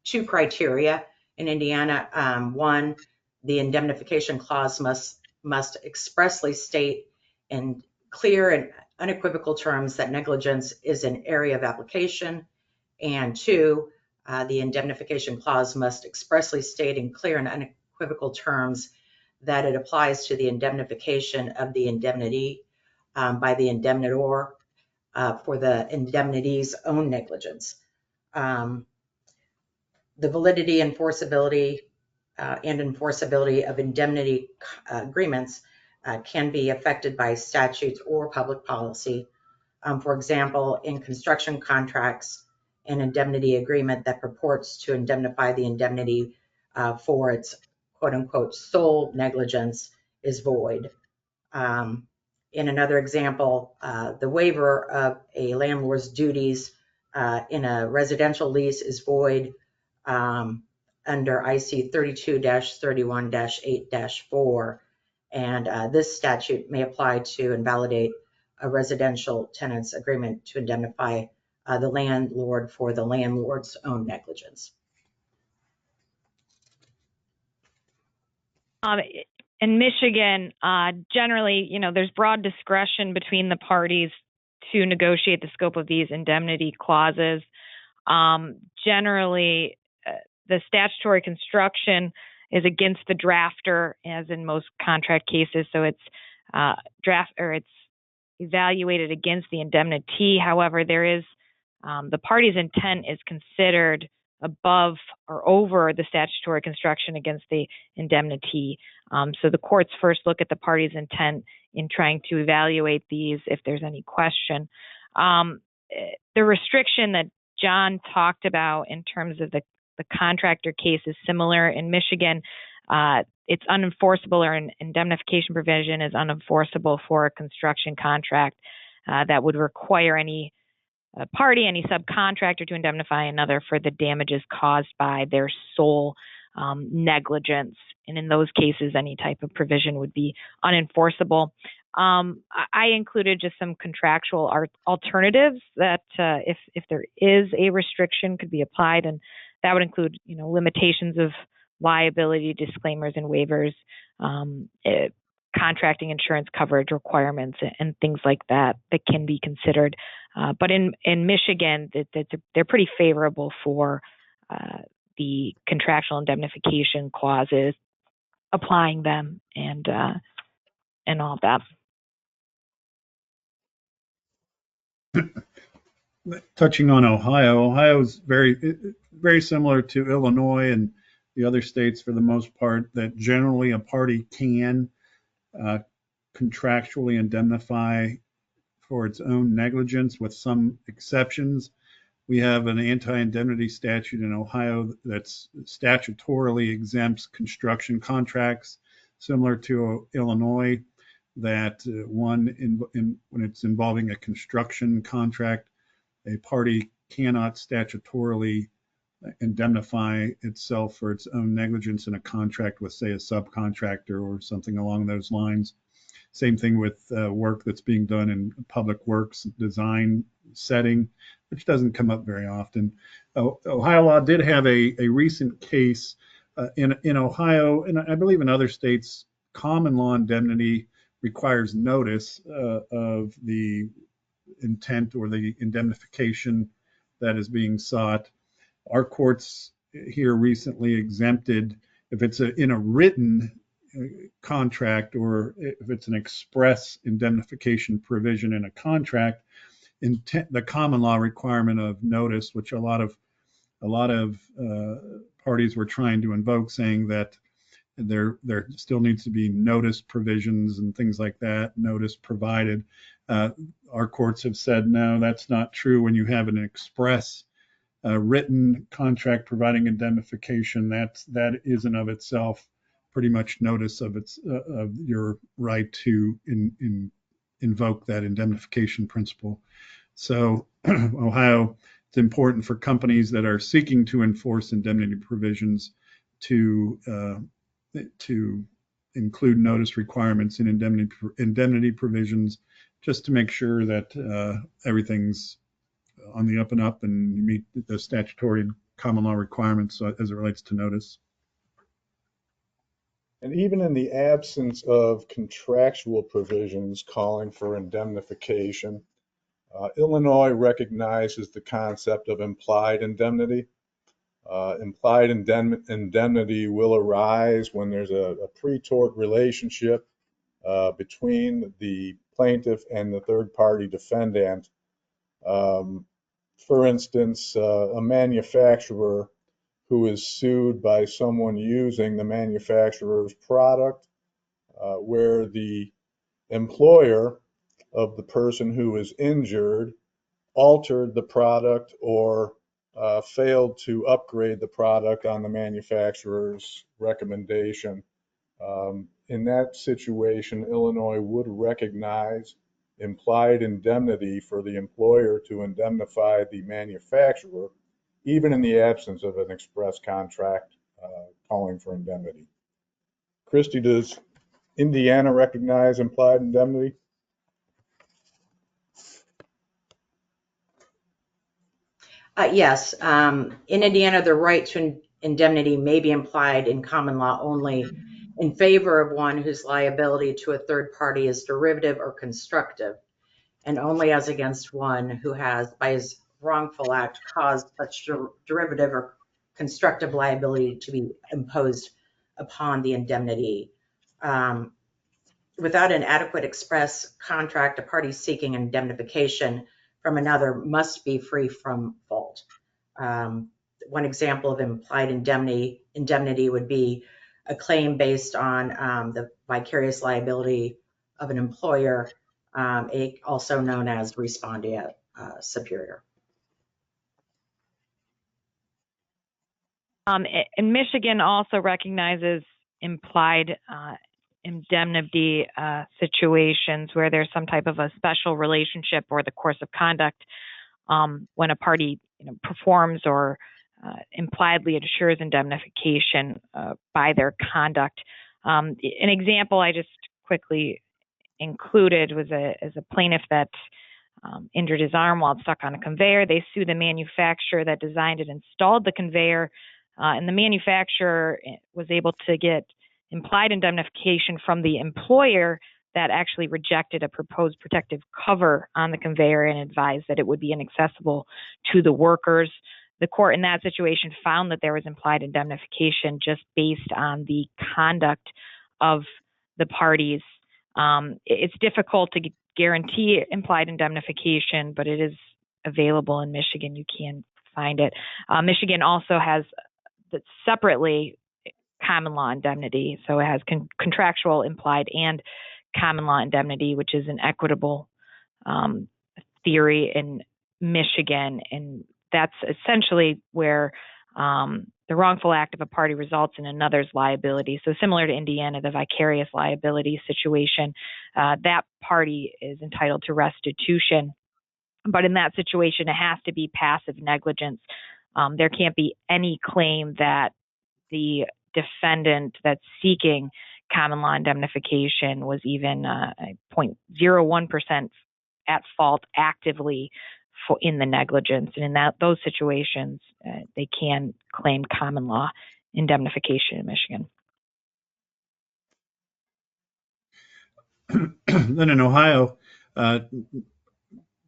two criteria in Indiana. One, the indemnification clause must expressly state in clear and unequivocal terms that negligence is an area of application. And two, the indemnification clause must expressly state in clear and unequivocal terms that it applies to the indemnification of the indemnity by the indemnitor for the indemnity's own negligence. The validity, enforceability, and enforceability of indemnity agreements can be affected by statutes or public policy. For example, in construction contracts, an indemnity agreement that purports to indemnify the indemnity for its quote unquote sole negligence is void. In another example, the waiver of a landlord's duties in a residential lease is void under IC 32-31-8-4. And this statute may apply to invalidate a residential tenant's agreement to indemnify the landlord for the landlord's own negligence. In Michigan, generally, there's broad discretion between the parties to negotiate the scope of these indemnity clauses. Generally, the statutory construction is against the drafter, as in most contract cases. So it's it's evaluated against the indemnity. However, there is the party's intent is considered above or over the statutory construction against the indemnity. So the courts first look at the party's intent in trying to evaluate these if there's any question. The restriction that John talked about in terms of the contractor case is similar in Michigan. It's unenforceable, or an indemnification provision is unenforceable for a construction contract that would require any party, any subcontractor to indemnify another for the damages caused by their sole negligence. And in those cases, any type of provision would be unenforceable. I included just some contractual alternatives that if there is a restriction could be applied, and that would include, limitations of liability, disclaimers and waivers, contracting insurance coverage requirements, and things like that can be considered. But in Michigan, they're pretty favorable for the contractual indemnification clauses. applying them and all that. Touching on Ohio is very similar to Illinois and the other states for the most part, that generally a party can contractually indemnify for its own negligence with some exceptions. We have an anti-indemnity statute in Ohio that's statutorily exempts construction contracts, similar to Illinois, that when it's involving a construction contract, a party cannot statutorily indemnify itself for its own negligence in a contract with, say, a subcontractor or something along those lines. Same thing with work that's being done in public works design setting, which doesn't come up very often. Ohio law did have a recent case in Ohio, and I believe in other states, common law indemnity requires notice of the intent or the indemnification that is being sought. Our courts here recently exempted, if it's in a written contract or if it's an express indemnification provision in a contract, the common law requirement of notice, which a lot of parties were trying to invoke, saying that there still needs to be notice provisions and things like that, notice provided. Our courts have said, no, that's not true. When you have an express written contract providing indemnification, that is in of itself pretty much notice of your right to invoke that indemnification principle. So Ohio, it's important for companies that are seeking to enforce indemnity provisions to include notice requirements in indemnity provisions, just to make sure that everything's on the up and up and you meet the statutory and common law requirements as it relates to notice. And even in the absence of contractual provisions calling for indemnification, Illinois recognizes the concept of implied indemnity. Implied indemnity will arise when there's a pre-tort relationship between the plaintiff and the third-party defendant. For instance, a manufacturer who is sued by someone using the manufacturer's product, where the employer of the person who is injured altered the product or failed to upgrade the product on the manufacturer's recommendation. In that situation, Illinois would recognize implied indemnity for the employer to indemnify the manufacturer, even in the absence of an express contract calling for indemnity. Christy, does Indiana recognize implied indemnity? Yes. In Indiana, the right to indemnity may be implied in common law only in favor of one whose liability to a third party is derivative or constructive, and only as against one who has, by his wrongful act, caused such derivative or constructive liability to be imposed upon the indemnity. Without an adequate express contract, a party seeking indemnification from another must be free from fault. One example of implied indemnity would be a claim based on the vicarious liability of an employer, also known as respondeat superior. And Michigan also recognizes implied indemnity situations where there's some type of a special relationship or the course of conduct when a party performs or impliedly assures indemnification by their conduct. An example I just quickly included was a plaintiff that injured his arm while stuck on a conveyor. They sued the manufacturer that designed and installed the conveyor, and the manufacturer was able to get implied indemnification from the employer that actually rejected a proposed protective cover on the conveyor and advised that it would be inaccessible to the workers. the court in that situation found that there was implied indemnification just based on the conduct of the parties. It's difficult to guarantee implied indemnification, but it is available in Michigan. You can find it. Michigan also has separately common law indemnity. So it has contractual, implied, and common law indemnity, which is an equitable theory in Michigan. And that's essentially where the wrongful act of a party results in another's liability. So similar to Indiana, the vicarious liability situation, that party is entitled to restitution. But in that situation, it has to be passive negligence. There can't be any claim that the defendant that's seeking common law indemnification was even 0.01% at fault actively in the negligence. And in those situations, they can claim common law indemnification in Michigan. Then in Ohio,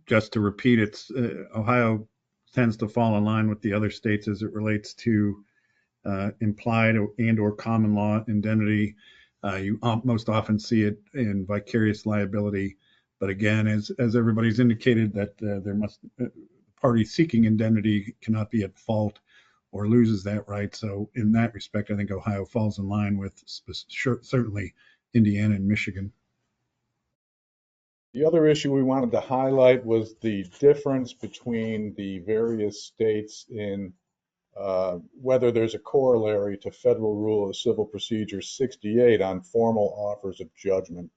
just to repeat, Ohio tends to fall in line with the other states as it relates to implied and or common law indemnity. You most often see it in vicarious liability, but again, as everybody's indicated, that there must party seeking indemnity cannot be at fault or loses that right. So in that respect, I think Ohio falls in line with certainly Indiana and Michigan. The other issue we wanted to highlight was the difference between the various states in whether there's a corollary to Federal Rule of Civil Procedure 68 on formal offers of judgment.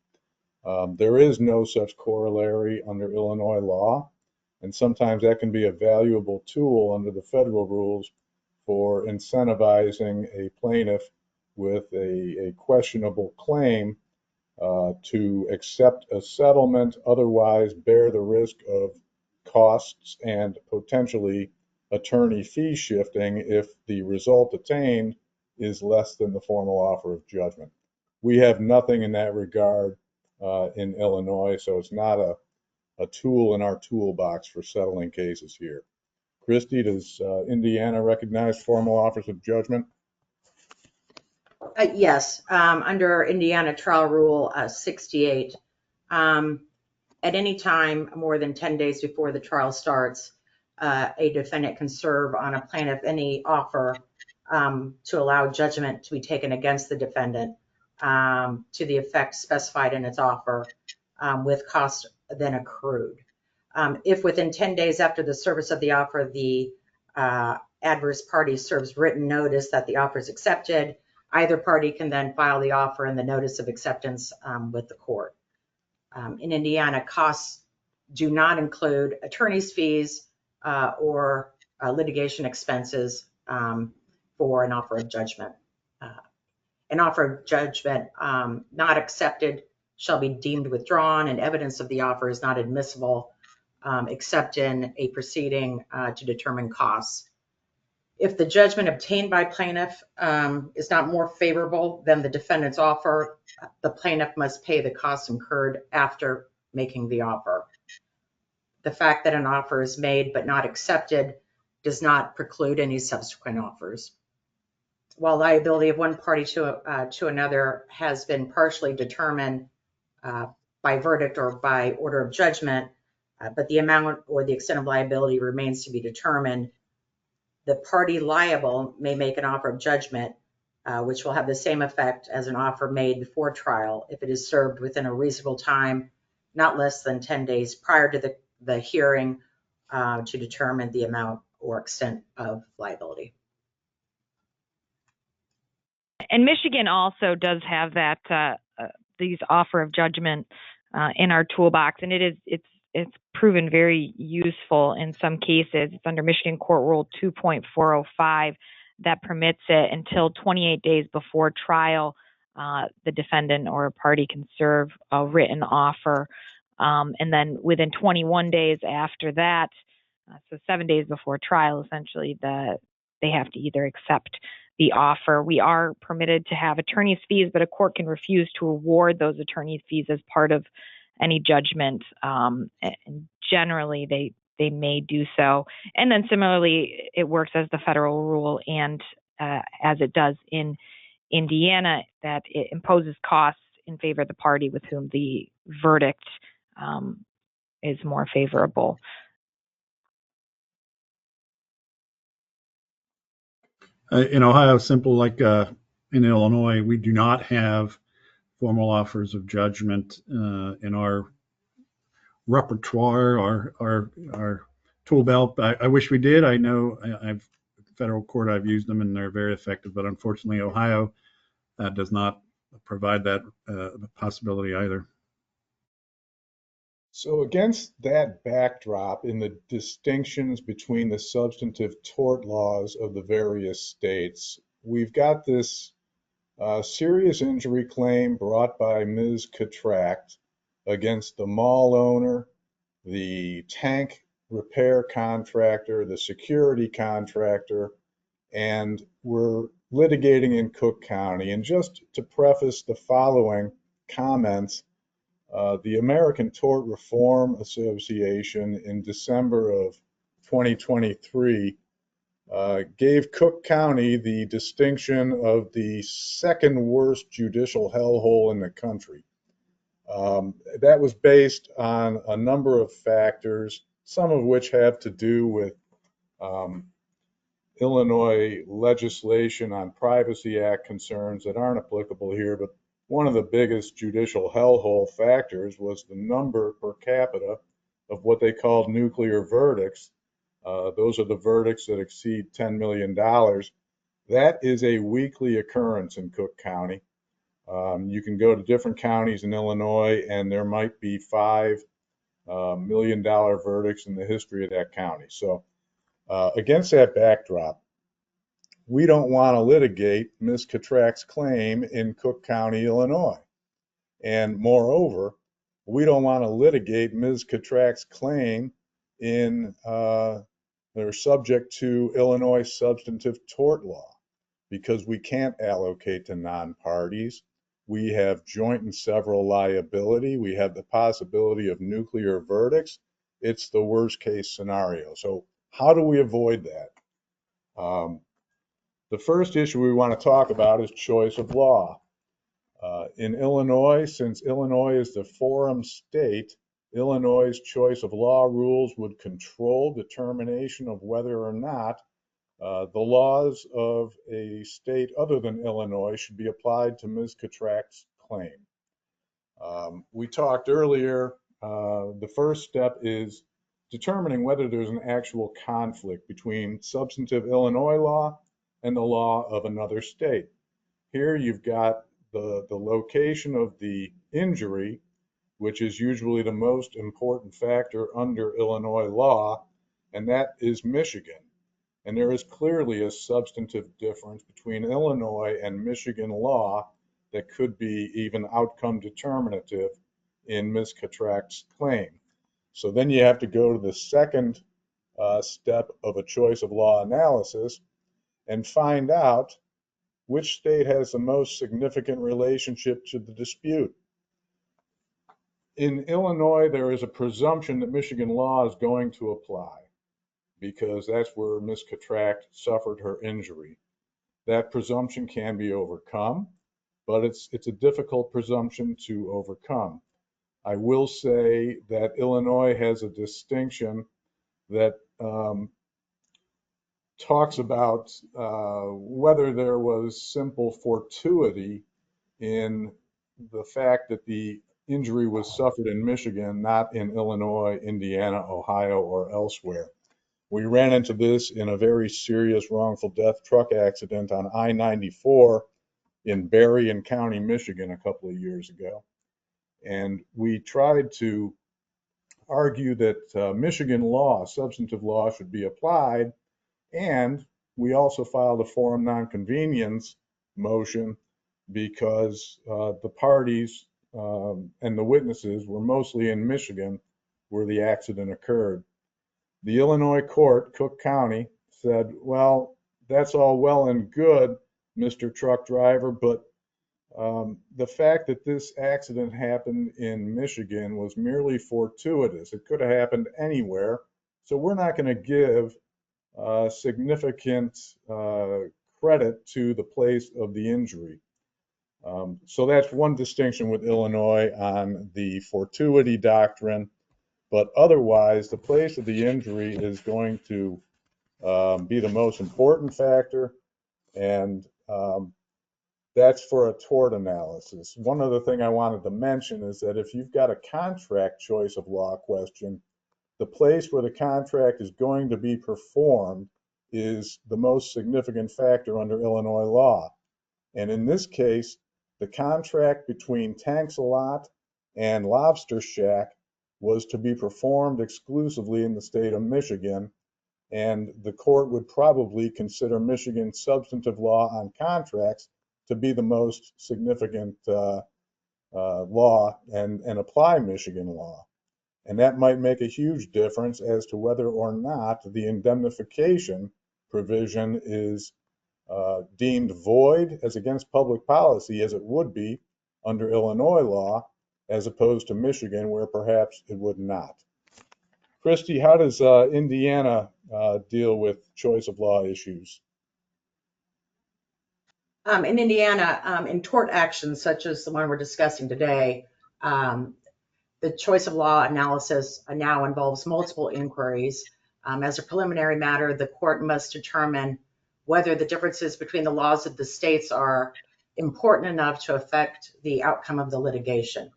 There is no such corollary under Illinois law, and sometimes that can be a valuable tool under the federal rules for incentivizing a plaintiff with a questionable claim to accept a settlement, otherwise bear the risk of costs and potentially attorney fee shifting if the result attained is less than the formal offer of judgment. We have nothing in that regard in Illinois, so it's not a tool in our toolbox for settling cases here. Christy, does Indiana recognize formal offers of judgment? Yes, under Indiana Trial Rule 68, at any time more than 10 days before the trial starts, a defendant can serve on a plaintiff any offer to allow judgment to be taken against the defendant to the effect specified in its offer with costs then accrued. If within 10 days after the service of the offer, the adverse party serves written notice that the offer is accepted, either party can then file the offer and the notice of acceptance with the court. In Indiana, costs do not include attorney's fees or litigation expenses for an offer of judgment. An offer of judgment not accepted shall be deemed withdrawn, and evidence of the offer is not admissible except in a proceeding to determine costs. If the judgment obtained by plaintiff is not more favorable than the defendant's offer, the plaintiff must pay the costs incurred after making the offer. The fact that an offer is made but not accepted does not preclude any subsequent offers. While liability of one party to another has been partially determined by verdict or by order of judgment, but the amount or the extent of liability remains to be determined, the party liable may make an offer of judgment, which will have the same effect as an offer made before trial if it is served within a reasonable time, not less than 10 days prior to the hearing to determine the amount or extent of liability. And Michigan also does have that these offer of judgment in our toolbox, and it's proven very useful in some cases. It's under Michigan Court Rule 2.405 that permits it until 28 days before trial. The defendant or a party can serve a written offer, and then within 21 days after that, so 7 days before trial, essentially, they have to either accept the offer. We are permitted to have attorney's fees, but a court can refuse to award those attorney's fees as part of any judgment. And generally, they may do so. And then similarly, it works as the federal rule and as it does in Indiana, that it imposes costs in favor of the party with whom the verdict is more favorable. In Ohio, simple like in Illinois, we do not have formal offers of judgment in our repertoire, our tool belt. I wish we did. I know I've federal court, I've used them and they're very effective, but unfortunately, Ohio does not provide that possibility either. So against that backdrop in the distinctions between the substantive tort laws of the various states, we've got this serious injury claim brought by Ms. Catract against the mall owner, the tank repair contractor, the security contractor, and we're litigating in Cook County. And just to preface the following comments, the American Tort Reform Association in December of 2023 gave Cook County the distinction of the second worst judicial hellhole in the country. That was based on a number of factors, some of which have to do with Illinois legislation on Privacy Act concerns that aren't applicable here, but one of the biggest judicial hellhole factors was the number per capita of what they called nuclear verdicts. Those are the verdicts that exceed $10 million. That is a weekly occurrence in Cook County. You can go to different counties in Illinois and there might be $5 million verdicts in the history of that county. So against that backdrop, we don't want to litigate Ms. Catract's claim in Cook County, Illinois. And moreover, we don't want to litigate Ms. Catract's claim in they're subject to Illinois substantive tort law because we can't allocate to non-parties. We have joint and several liability. We have the possibility of nuclear verdicts. It's the worst case scenario. So how do we avoid that? The first issue we want to talk about is choice of law. In Illinois, since Illinois is the forum state, Illinois' choice of law rules would control determination of whether or not the laws of a state other than Illinois should be applied to Ms. Catract's claim. We talked earlier, the first step is determining whether there's an actual conflict between substantive Illinois law and the law of another state. Here you've got the location of the injury, which is usually the most important factor under Illinois law, and that is Michigan. And there is clearly a substantive difference between Illinois and Michigan law that could be even outcome determinative in Ms. Catract's claim. So then you have to go to the second step of a choice of law analysis and find out which state has the most significant relationship to the dispute. In Illinois, there is a presumption that Michigan law is going to apply because that's where Ms. Catract suffered her injury. That presumption can be overcome, but it's a difficult presumption to overcome. I will say that Illinois has a distinction that talks about whether there was simple fortuity in the fact that the injury was suffered in Michigan, not in Illinois, Indiana, Ohio, or elsewhere. We ran into this in a very serious wrongful death truck accident on I-94 in Berrien County, Michigan, a couple of years ago. And we tried to argue that Michigan law, substantive law, should be applied. And we also filed a forum nonconvenience motion because the parties and the witnesses were mostly in Michigan where the accident occurred. The Illinois court, Cook County, said, well, that's all well and good, Mr. Truck Driver, but the fact that this accident happened in Michigan was merely fortuitous. It could have happened anywhere, So we're not going to give significant credit to the place of the injury. So that's one distinction with Illinois on the fortuity doctrine, but otherwise the place of the injury is going to be the most important factor, and that's for a tort analysis. One other thing I wanted to mention is that if you've got a contract choice of law question, the place where the contract is going to be performed is the most significant factor under Illinois law. And in this case, the contract between Tanks-A-Lot and Lobster Shack was to be performed exclusively in the state of Michigan, and the court would probably consider Michigan substantive law on contracts to be the most significant law and apply Michigan law. And that might make a huge difference as to whether or not the indemnification provision is deemed void as against public policy, as it would be under Illinois law, as opposed to Michigan, where perhaps it would not. Christy, how does Indiana deal with choice of law issues? In Indiana, in tort actions such as the one we're discussing today, the choice of law analysis now involves multiple inquiries. As a preliminary matter, the court must determine whether the differences between the laws of the states are important enough to affect the outcome of the litigation.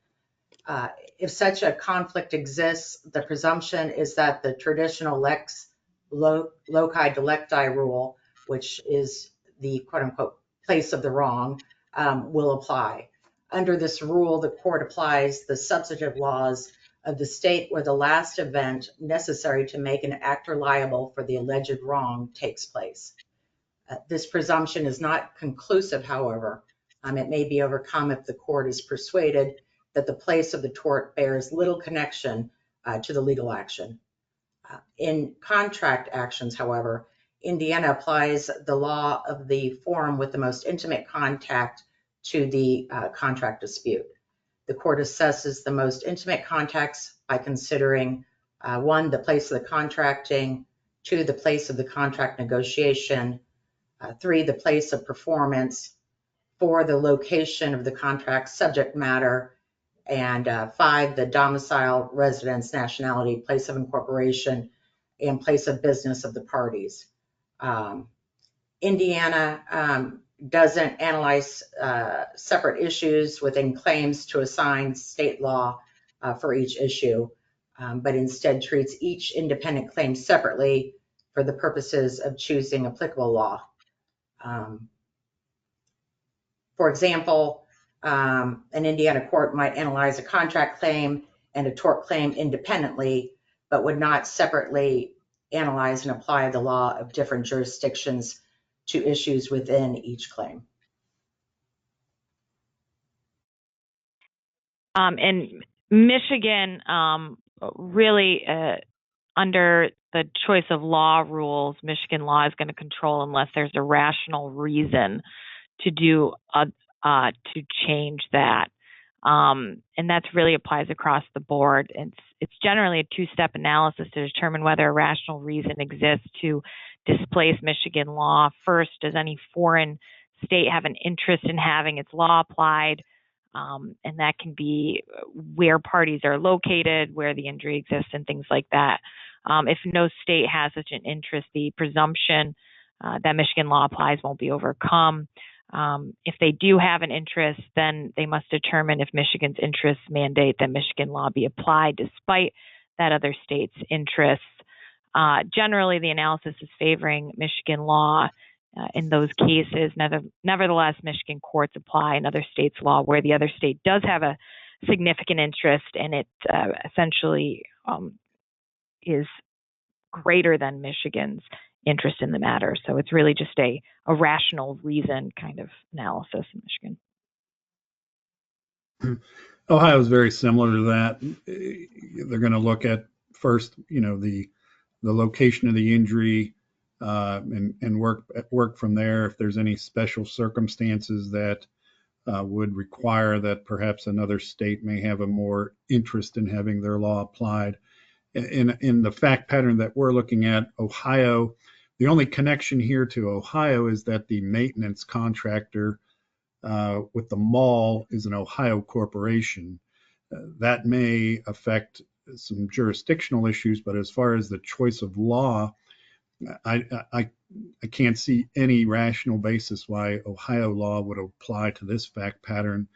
If such a conflict exists, the presumption is that the traditional lex loci delicti rule, which is the quote unquote place of the wrong, will apply. Under this rule, the court applies the substantive laws of the state where the last event necessary to make an actor liable for the alleged wrong takes place. This presumption is not conclusive, however. It may be overcome if the court is persuaded that the place of the tort bears little connection to the legal action. In contract actions, however, Indiana applies the law of the forum with the most intimate contact to the contract dispute. The court assesses the most intimate contacts by considering 1, the place of the contracting, 2, the place of the contract negotiation, 3, the place of performance, 4, the location of the contract subject matter, and 5, the domicile, residence, nationality, place of incorporation, and place of business of the parties. Indiana doesn't analyze separate issues within claims to assign state law for each issue, but instead treats each independent claim separately for the purposes of choosing applicable law. For example, an Indiana court might analyze a contract claim and a tort claim independently, but would not separately analyze and apply the law of different jurisdictions to issues within each claim. In Michigan, really under the choice of law rules, Michigan law is going to control unless there's a rational reason to do to change that, and that really applies across the board. It's generally a two-step analysis to determine whether a rational reason exists to displace Michigan law. First, does any foreign state have an interest in having its law applied? And that can be where parties are located, where the injury exists, and things like that. If no state has such an interest, the presumption that Michigan law applies won't be overcome. If they do have an interest, then they must determine if Michigan's interests mandate that Michigan law be applied despite that other state's interests. Generally, the analysis is favoring Michigan law in those cases. Nevertheless, Michigan courts apply another state's law where the other state does have a significant interest, and it essentially is greater than Michigan's interest in the matter. So it's really just a rational reason kind of analysis in Michigan. Ohio is very similar to that. They're going to look at first, the location of the injury, and work from there. If there's any special circumstances that would require that perhaps another state may have a more interest in having their law applied. in the fact pattern that we're looking at, Ohio, the only connection here to Ohio is that the maintenance contractor with the mall is an Ohio corporation. That may affect some jurisdictional issues, but as far as the choice of law, I, I, I can't see any rational basis why Ohio law would apply to this fact pattern.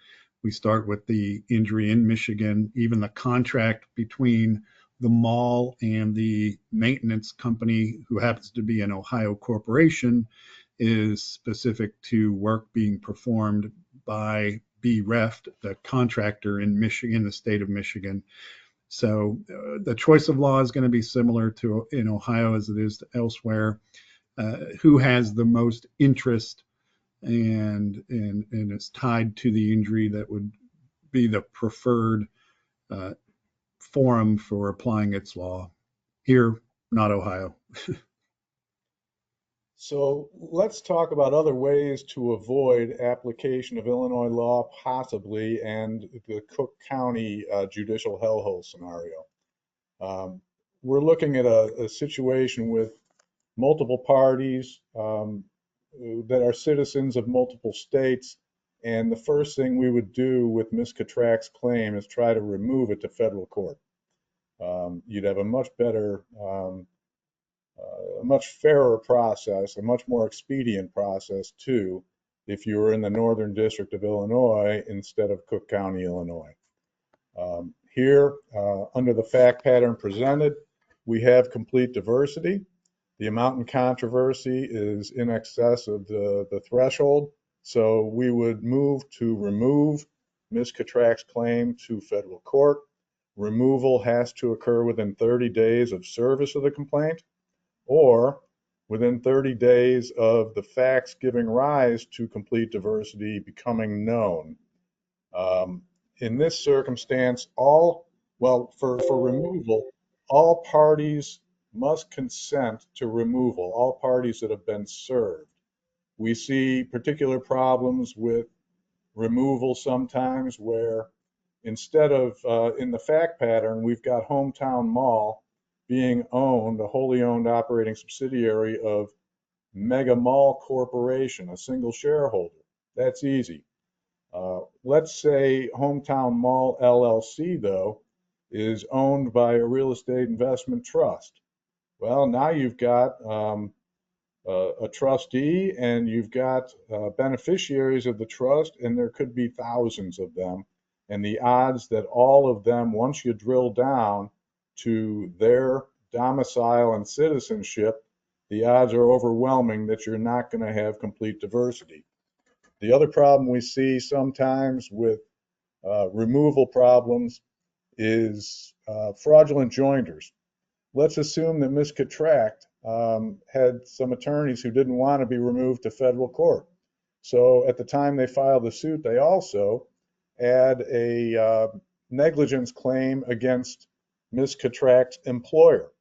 We start with the injury in Michigan, even the contract between the mall and the maintenance company, who happens to be an Ohio corporation, is specific to work being performed by BREFT, the contractor in Michigan, the state of Michigan. So the choice of law is going to be similar to in Ohio as it is to elsewhere. Who has the most interest and is tied to the injury that would be the preferred uh, forum for applying its law. Here, not Ohio. So let's talk about other ways to avoid application of Illinois law, possibly, and the Cook County judicial hellhole scenario. We're looking at a situation with multiple parties that are citizens of multiple states, and the first thing we would do with Ms. Catrac's claim is try to remove it to federal court. You'd have a much better a much fairer process, a much more expedient process too, if you were in the Northern District of Illinois instead of Cook County, Illinois. Here, under the fact pattern presented, we have complete diversity. The amount in controversy is in excess of the threshold, so we would move to remove Ms. Catrac's claim to federal court. Removal has to occur within 30 days of service of the complaint, or within 30 days of the facts giving rise to complete diversity becoming known. In this circumstance, for removal, all parties must consent to removal, all parties that have been served. We see particular problems with removal sometimes where instead of, in the fact pattern, we've got Hometown Mall being owned, a wholly owned operating subsidiary of Mega Mall Corporation, a single shareholder. That's easy. Let's say Hometown Mall LLC, though, is owned by a real estate investment trust. Well, now you've got a trustee and you've got beneficiaries of the trust, and there could be thousands of them. And the odds that all of them, once you drill down to their domicile and citizenship, the odds are overwhelming that you're not going to have complete diversity. The other problem we see sometimes with removal problems is fraudulent joinders. Let's assume that Ms. Catrac had some attorneys who didn't want to be removed to federal court. So at the time they filed the suit, they also add a negligence claim against Ms. Catrac's employer.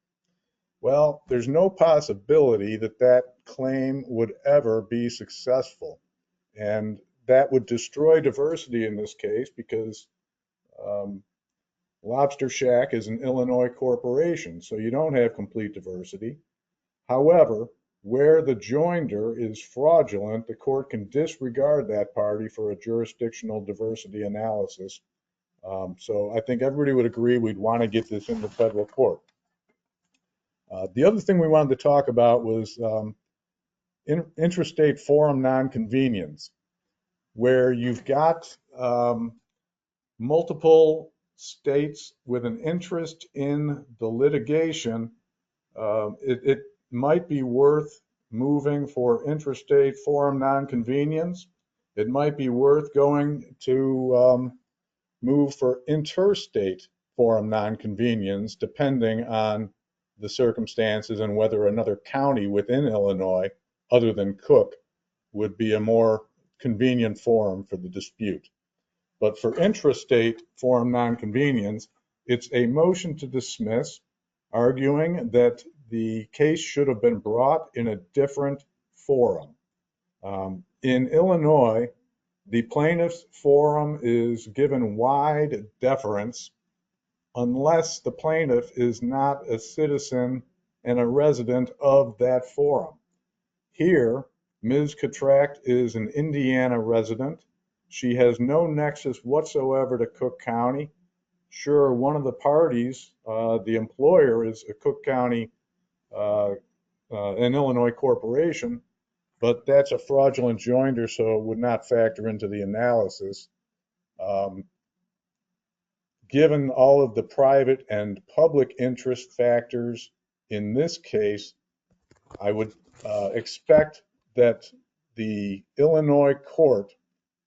Well, there's no possibility that that claim would ever be successful. And that would destroy diversity in this case because Lobster Shack is an Illinois corporation, so you don't have complete diversity. However, where the joinder is fraudulent, the court can disregard that party for a jurisdictional diversity analysis. So I think everybody would agree we'd want to get this into federal court. The other thing we wanted to talk about was intrastate forum nonconvenience, where you've got multiple states with an interest in the litigation. It might be worth moving for intrastate forum nonconvenience. It might be worth going to move for interstate forum nonconvenience, depending on the circumstances and whether another county within Illinois, other than Cook, would be a more convenient forum for the dispute. But for intrastate forum nonconvenience, it's a motion to dismiss, arguing that the case should have been brought in a different forum. In Illinois, the plaintiff's forum is given wide deference unless the plaintiff is not a citizen and a resident of that forum. Here, Ms. Catract is an Indiana resident. She has no nexus whatsoever to Cook County. Sure, one of the parties, the employer, is a Cook County, an Illinois corporation, but that's a fraudulent joinder, so it would not factor into the analysis. Given all of the private and public interest factors in this case, I would expect that the Illinois court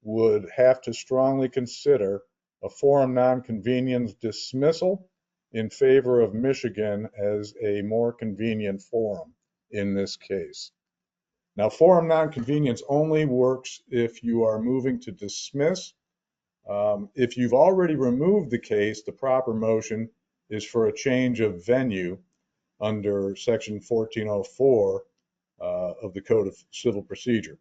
would have to strongly consider a forum nonconvenience dismissal in favor of Michigan as a more convenient forum in this case. Now, forum nonconvenience only works if you are moving to dismiss. If you've already removed the case, the proper motion is for a change of venue under section 1404 of the Code of Civil Procedure.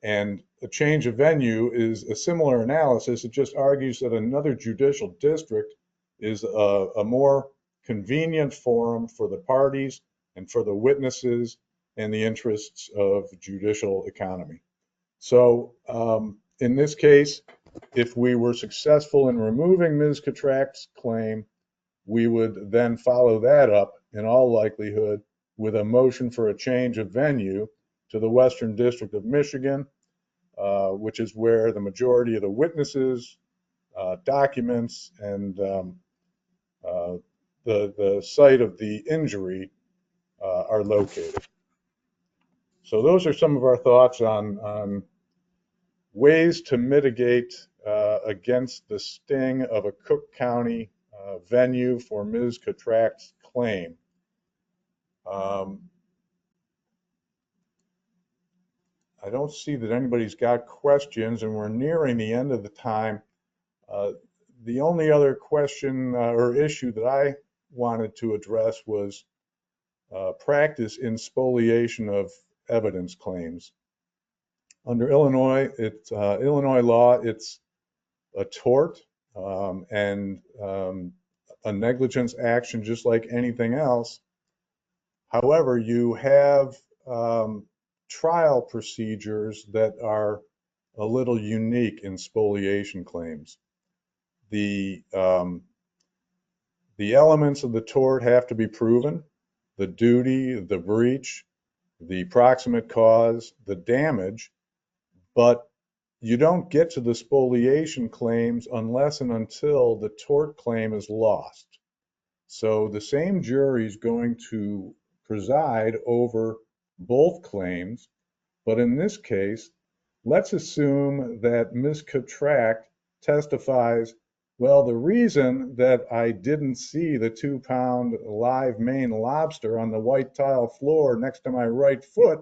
And a change of venue is a similar analysis. It just argues that another judicial district is a more convenient forum for the parties and for the witnesses and the interests of judicial economy. So in this case, if we were successful in removing Ms. Catract's claim, we would then follow that up in all likelihood with a motion for a change of venue to the Western District of Michigan, which is where the majority of the witnesses, documents, and the site of the injury are located. So those are some of our thoughts on ways to mitigate against the sting of a Cook County venue for Ms. Catract's claim. I don't see that anybody's got questions, and we're nearing the end of the time. The only other question or issue that I wanted to address was practice in spoliation of evidence claims. Under Illinois law, it's a tort and a negligence action just like anything else. However, you have trial procedures that are a little unique in spoliation claims. The elements of the tort have to be proven: the duty, the breach, the proximate cause, the damage, but you don't get to the spoliation claims unless and until the tort claim is lost. So the same jury is going to preside over both claims, but in this case, let's assume that Ms. Catract testifies, well, the reason that I didn't see the 2-pound live Maine lobster on the white tile floor next to my right foot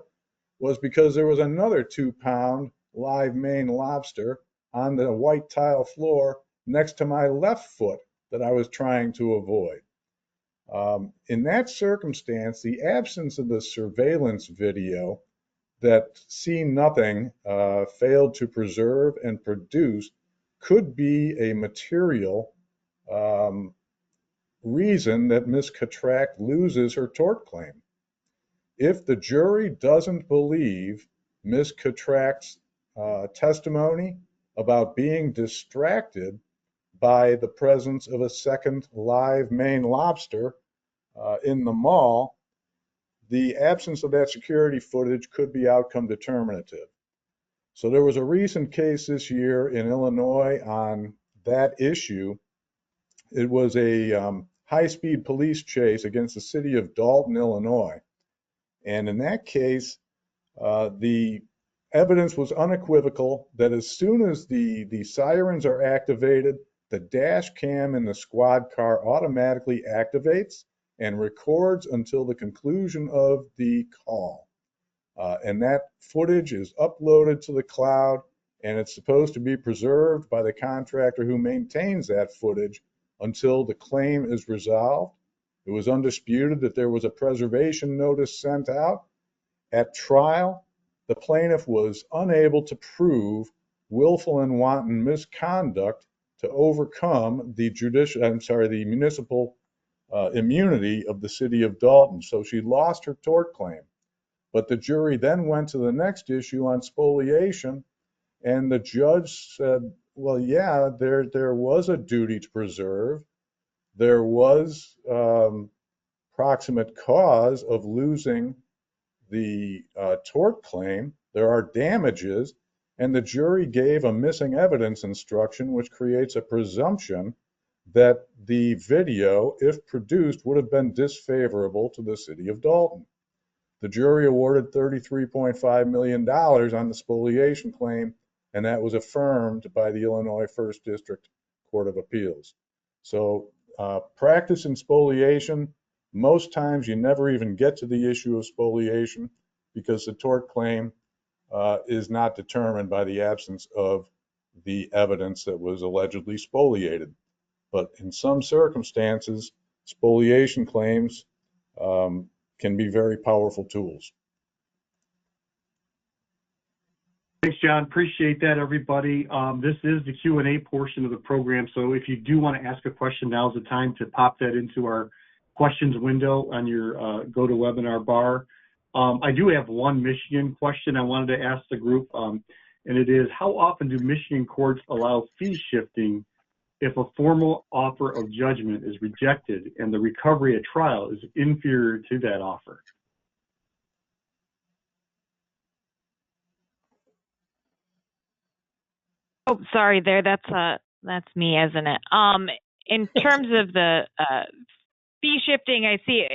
was because there was another 2-pound live Maine lobster on the white tile floor next to my left foot that I was trying to avoid. In that circumstance, the absence of the surveillance video that See Nothing failed to preserve and produce could be a material reason that Ms. Catract loses her tort claim. If the jury doesn't believe Ms. Catract's testimony about being distracted by the presence of a second live Maine lobster in the mall, the absence of that security footage could be outcome determinative. So there was a recent case this year in Illinois on that issue. It was a high-speed police chase against the city of Dalton, Illinois. And in that case, the evidence was unequivocal that as soon as the sirens are activated, the dash cam in the squad car automatically activates and records until the conclusion of the call. And that footage is uploaded to the cloud, and it's supposed to be preserved by the contractor who maintains that footage until the claim is resolved. It was undisputed that there was a preservation notice sent out. At trial, the plaintiff was unable to prove willful and wanton misconduct to overcome the municipal immunity of the city of Dalton. So she lost her tort claim. But the jury then went to the next issue on spoliation, and the judge said, well, yeah, there was a duty to preserve. There was proximate cause of losing the tort claim. There are damages, and the jury gave a missing evidence instruction, which creates a presumption that the video, if produced, would have been disfavorable to the city of Dalton. The jury awarded $33.5 million on the spoliation claim, and that was affirmed by the Illinois First District Court of Appeals. So practice in spoliation, most times you never even get to the issue of spoliation because the tort claim is not determined by the absence of the evidence that was allegedly spoliated. But in some circumstances, spoliation claims can be very powerful tools. Thanks, John. Appreciate that, everybody. This is the Q&A portion of the program, so if you do want to ask a question, now's the time to pop that into our questions window on your GoToWebinar bar. I do have one Michigan question I wanted to ask the group, and it is, how often do Michigan courts allow fee shifting if a formal offer of judgment is rejected and the recovery at trial is inferior to that offer? Oh, sorry there. That's me, isn't it? In terms of the fee shifting, I see,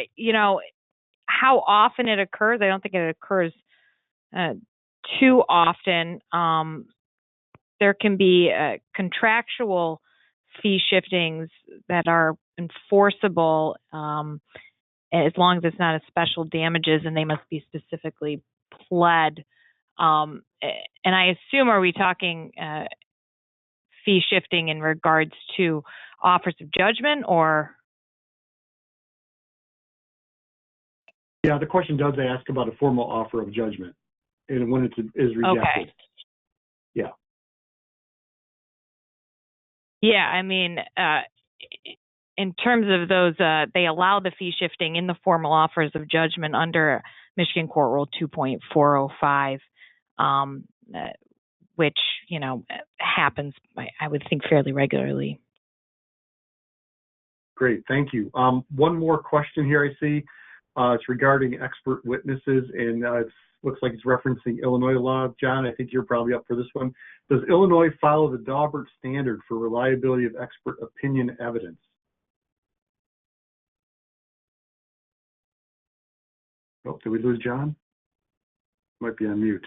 how often it occurs. I don't think it occurs too often. There can be contractual fee shiftings that are enforceable as long as it's not a special damages and they must be specifically pled. And I assume, are we talking fee shifting in regards to offers of judgment or? Yeah, the question does ask about a formal offer of judgment and when it is rejected. Okay. Yeah. Yeah, I mean, in terms of those, they allow the fee shifting in the formal offers of judgment under Michigan Court Rule 2.405, which, happens, I would think, fairly regularly. Great, thank you. One more question here I see. It's regarding expert witnesses, and it looks like it's referencing Illinois law. John, I think you're probably up for this one. Does Illinois follow the Daubert standard for reliability of expert opinion evidence? Oh, did we lose John? Might be on mute.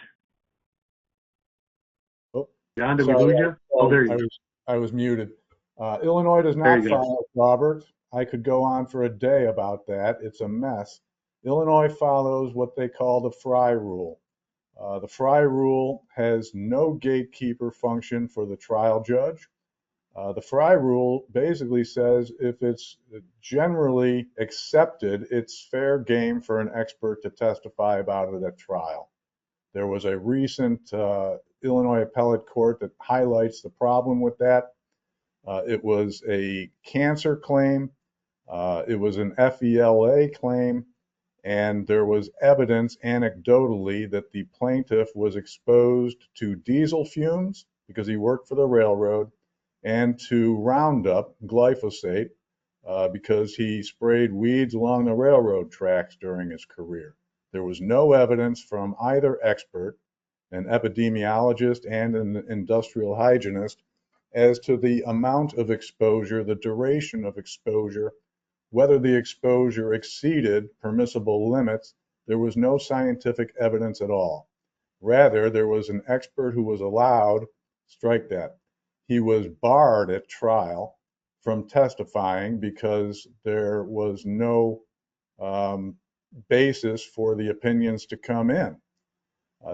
Oh, John, did we lose you? Oh, there you go. I was muted. Illinois does not follow Daubert. I could go on for a day about that. It's a mess. Illinois follows what they call the Fry Rule. The Fry Rule has no gatekeeper function for the trial judge. The Fry Rule basically says if it's generally accepted, it's fair game for an expert to testify about it at trial. There was a recent Illinois appellate court that highlights the problem with that. It was a cancer claim. It was an FELA claim. And there was evidence anecdotally that the plaintiff was exposed to diesel fumes because he worked for the railroad, and to Roundup, glyphosate, because he sprayed weeds along the railroad tracks during his career. There was no evidence from either expert, an epidemiologist and an industrial hygienist, as to the amount of exposure, the duration of exposure, whether the exposure exceeded permissible limits. There was no scientific evidence at all. Rather, there was an expert who was allowed, strike that, he was barred at trial from testifying because there was no basis for the opinions to come in.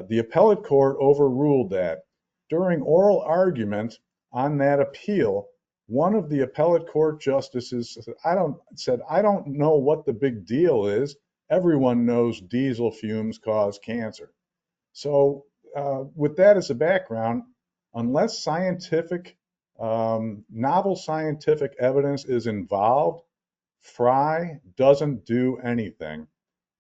The appellate court overruled that. During oral argument on that appeal, one of the appellate court justices said, I don't know what the big deal is. Everyone knows diesel fumes cause cancer. So with that as a background, unless scientific Novel scientific evidence is involved. Fry doesn't do anything.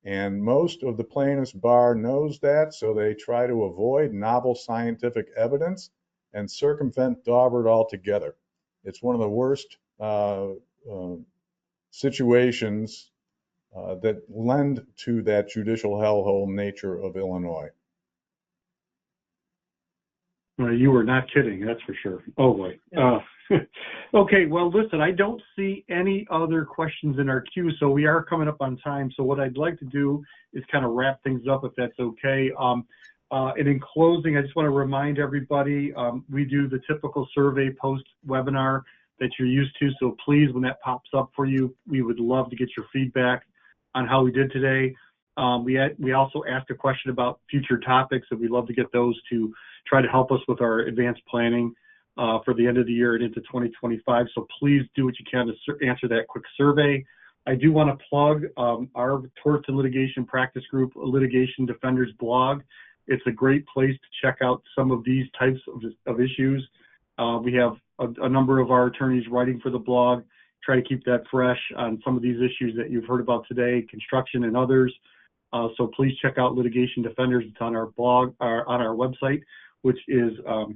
And most of the plaintiffs' bar knows that, so they try to avoid novel scientific evidence and circumvent Daubert altogether. It's one of the worst situations that lend to that judicial hellhole nature of Illinois. You were not kidding, that's for sure. Oh boy. Okay, well, listen, I don't see any other questions in our queue, so we are coming up on time. So what I'd like to do is kind of wrap things up, if that's okay. And in closing, I just want to remind everybody, we do the typical survey post-webinar that you're used to. So please, when that pops up for you, we would love to get your feedback on how we did today. We also asked a question about future topics, and we'd love to get those to try to help us with our advanced planning for the end of the year and into 2025. So please do what you can to answer that quick survey. I do want to plug our Torts and Litigation Practice Group Litigation Defenders blog. It's a great place to check out some of these types of issues. We have a number of our attorneys writing for the blog, try to keep that fresh on some of these issues that you've heard about today, construction and others. So please check out Litigation Defenders. It's on our blog, on our website, which is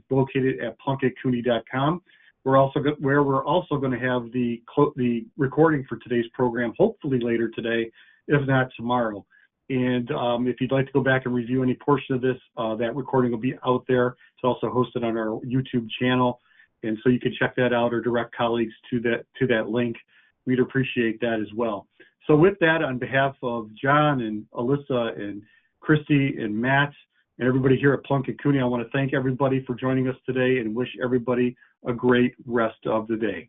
located at plunkettcooney.com. We're also going to have the recording for today's program, hopefully later today, if not tomorrow. And if you'd like to go back and review any portion of this, that recording will be out there. It's also hosted on our YouTube channel, and so you can check that out or direct colleagues to that link. We'd appreciate that as well. So with that, on behalf of John and Alyssa and Christy and Matt and everybody here at Plunkett Cooney, I want to thank everybody for joining us today and wish everybody a great rest of the day.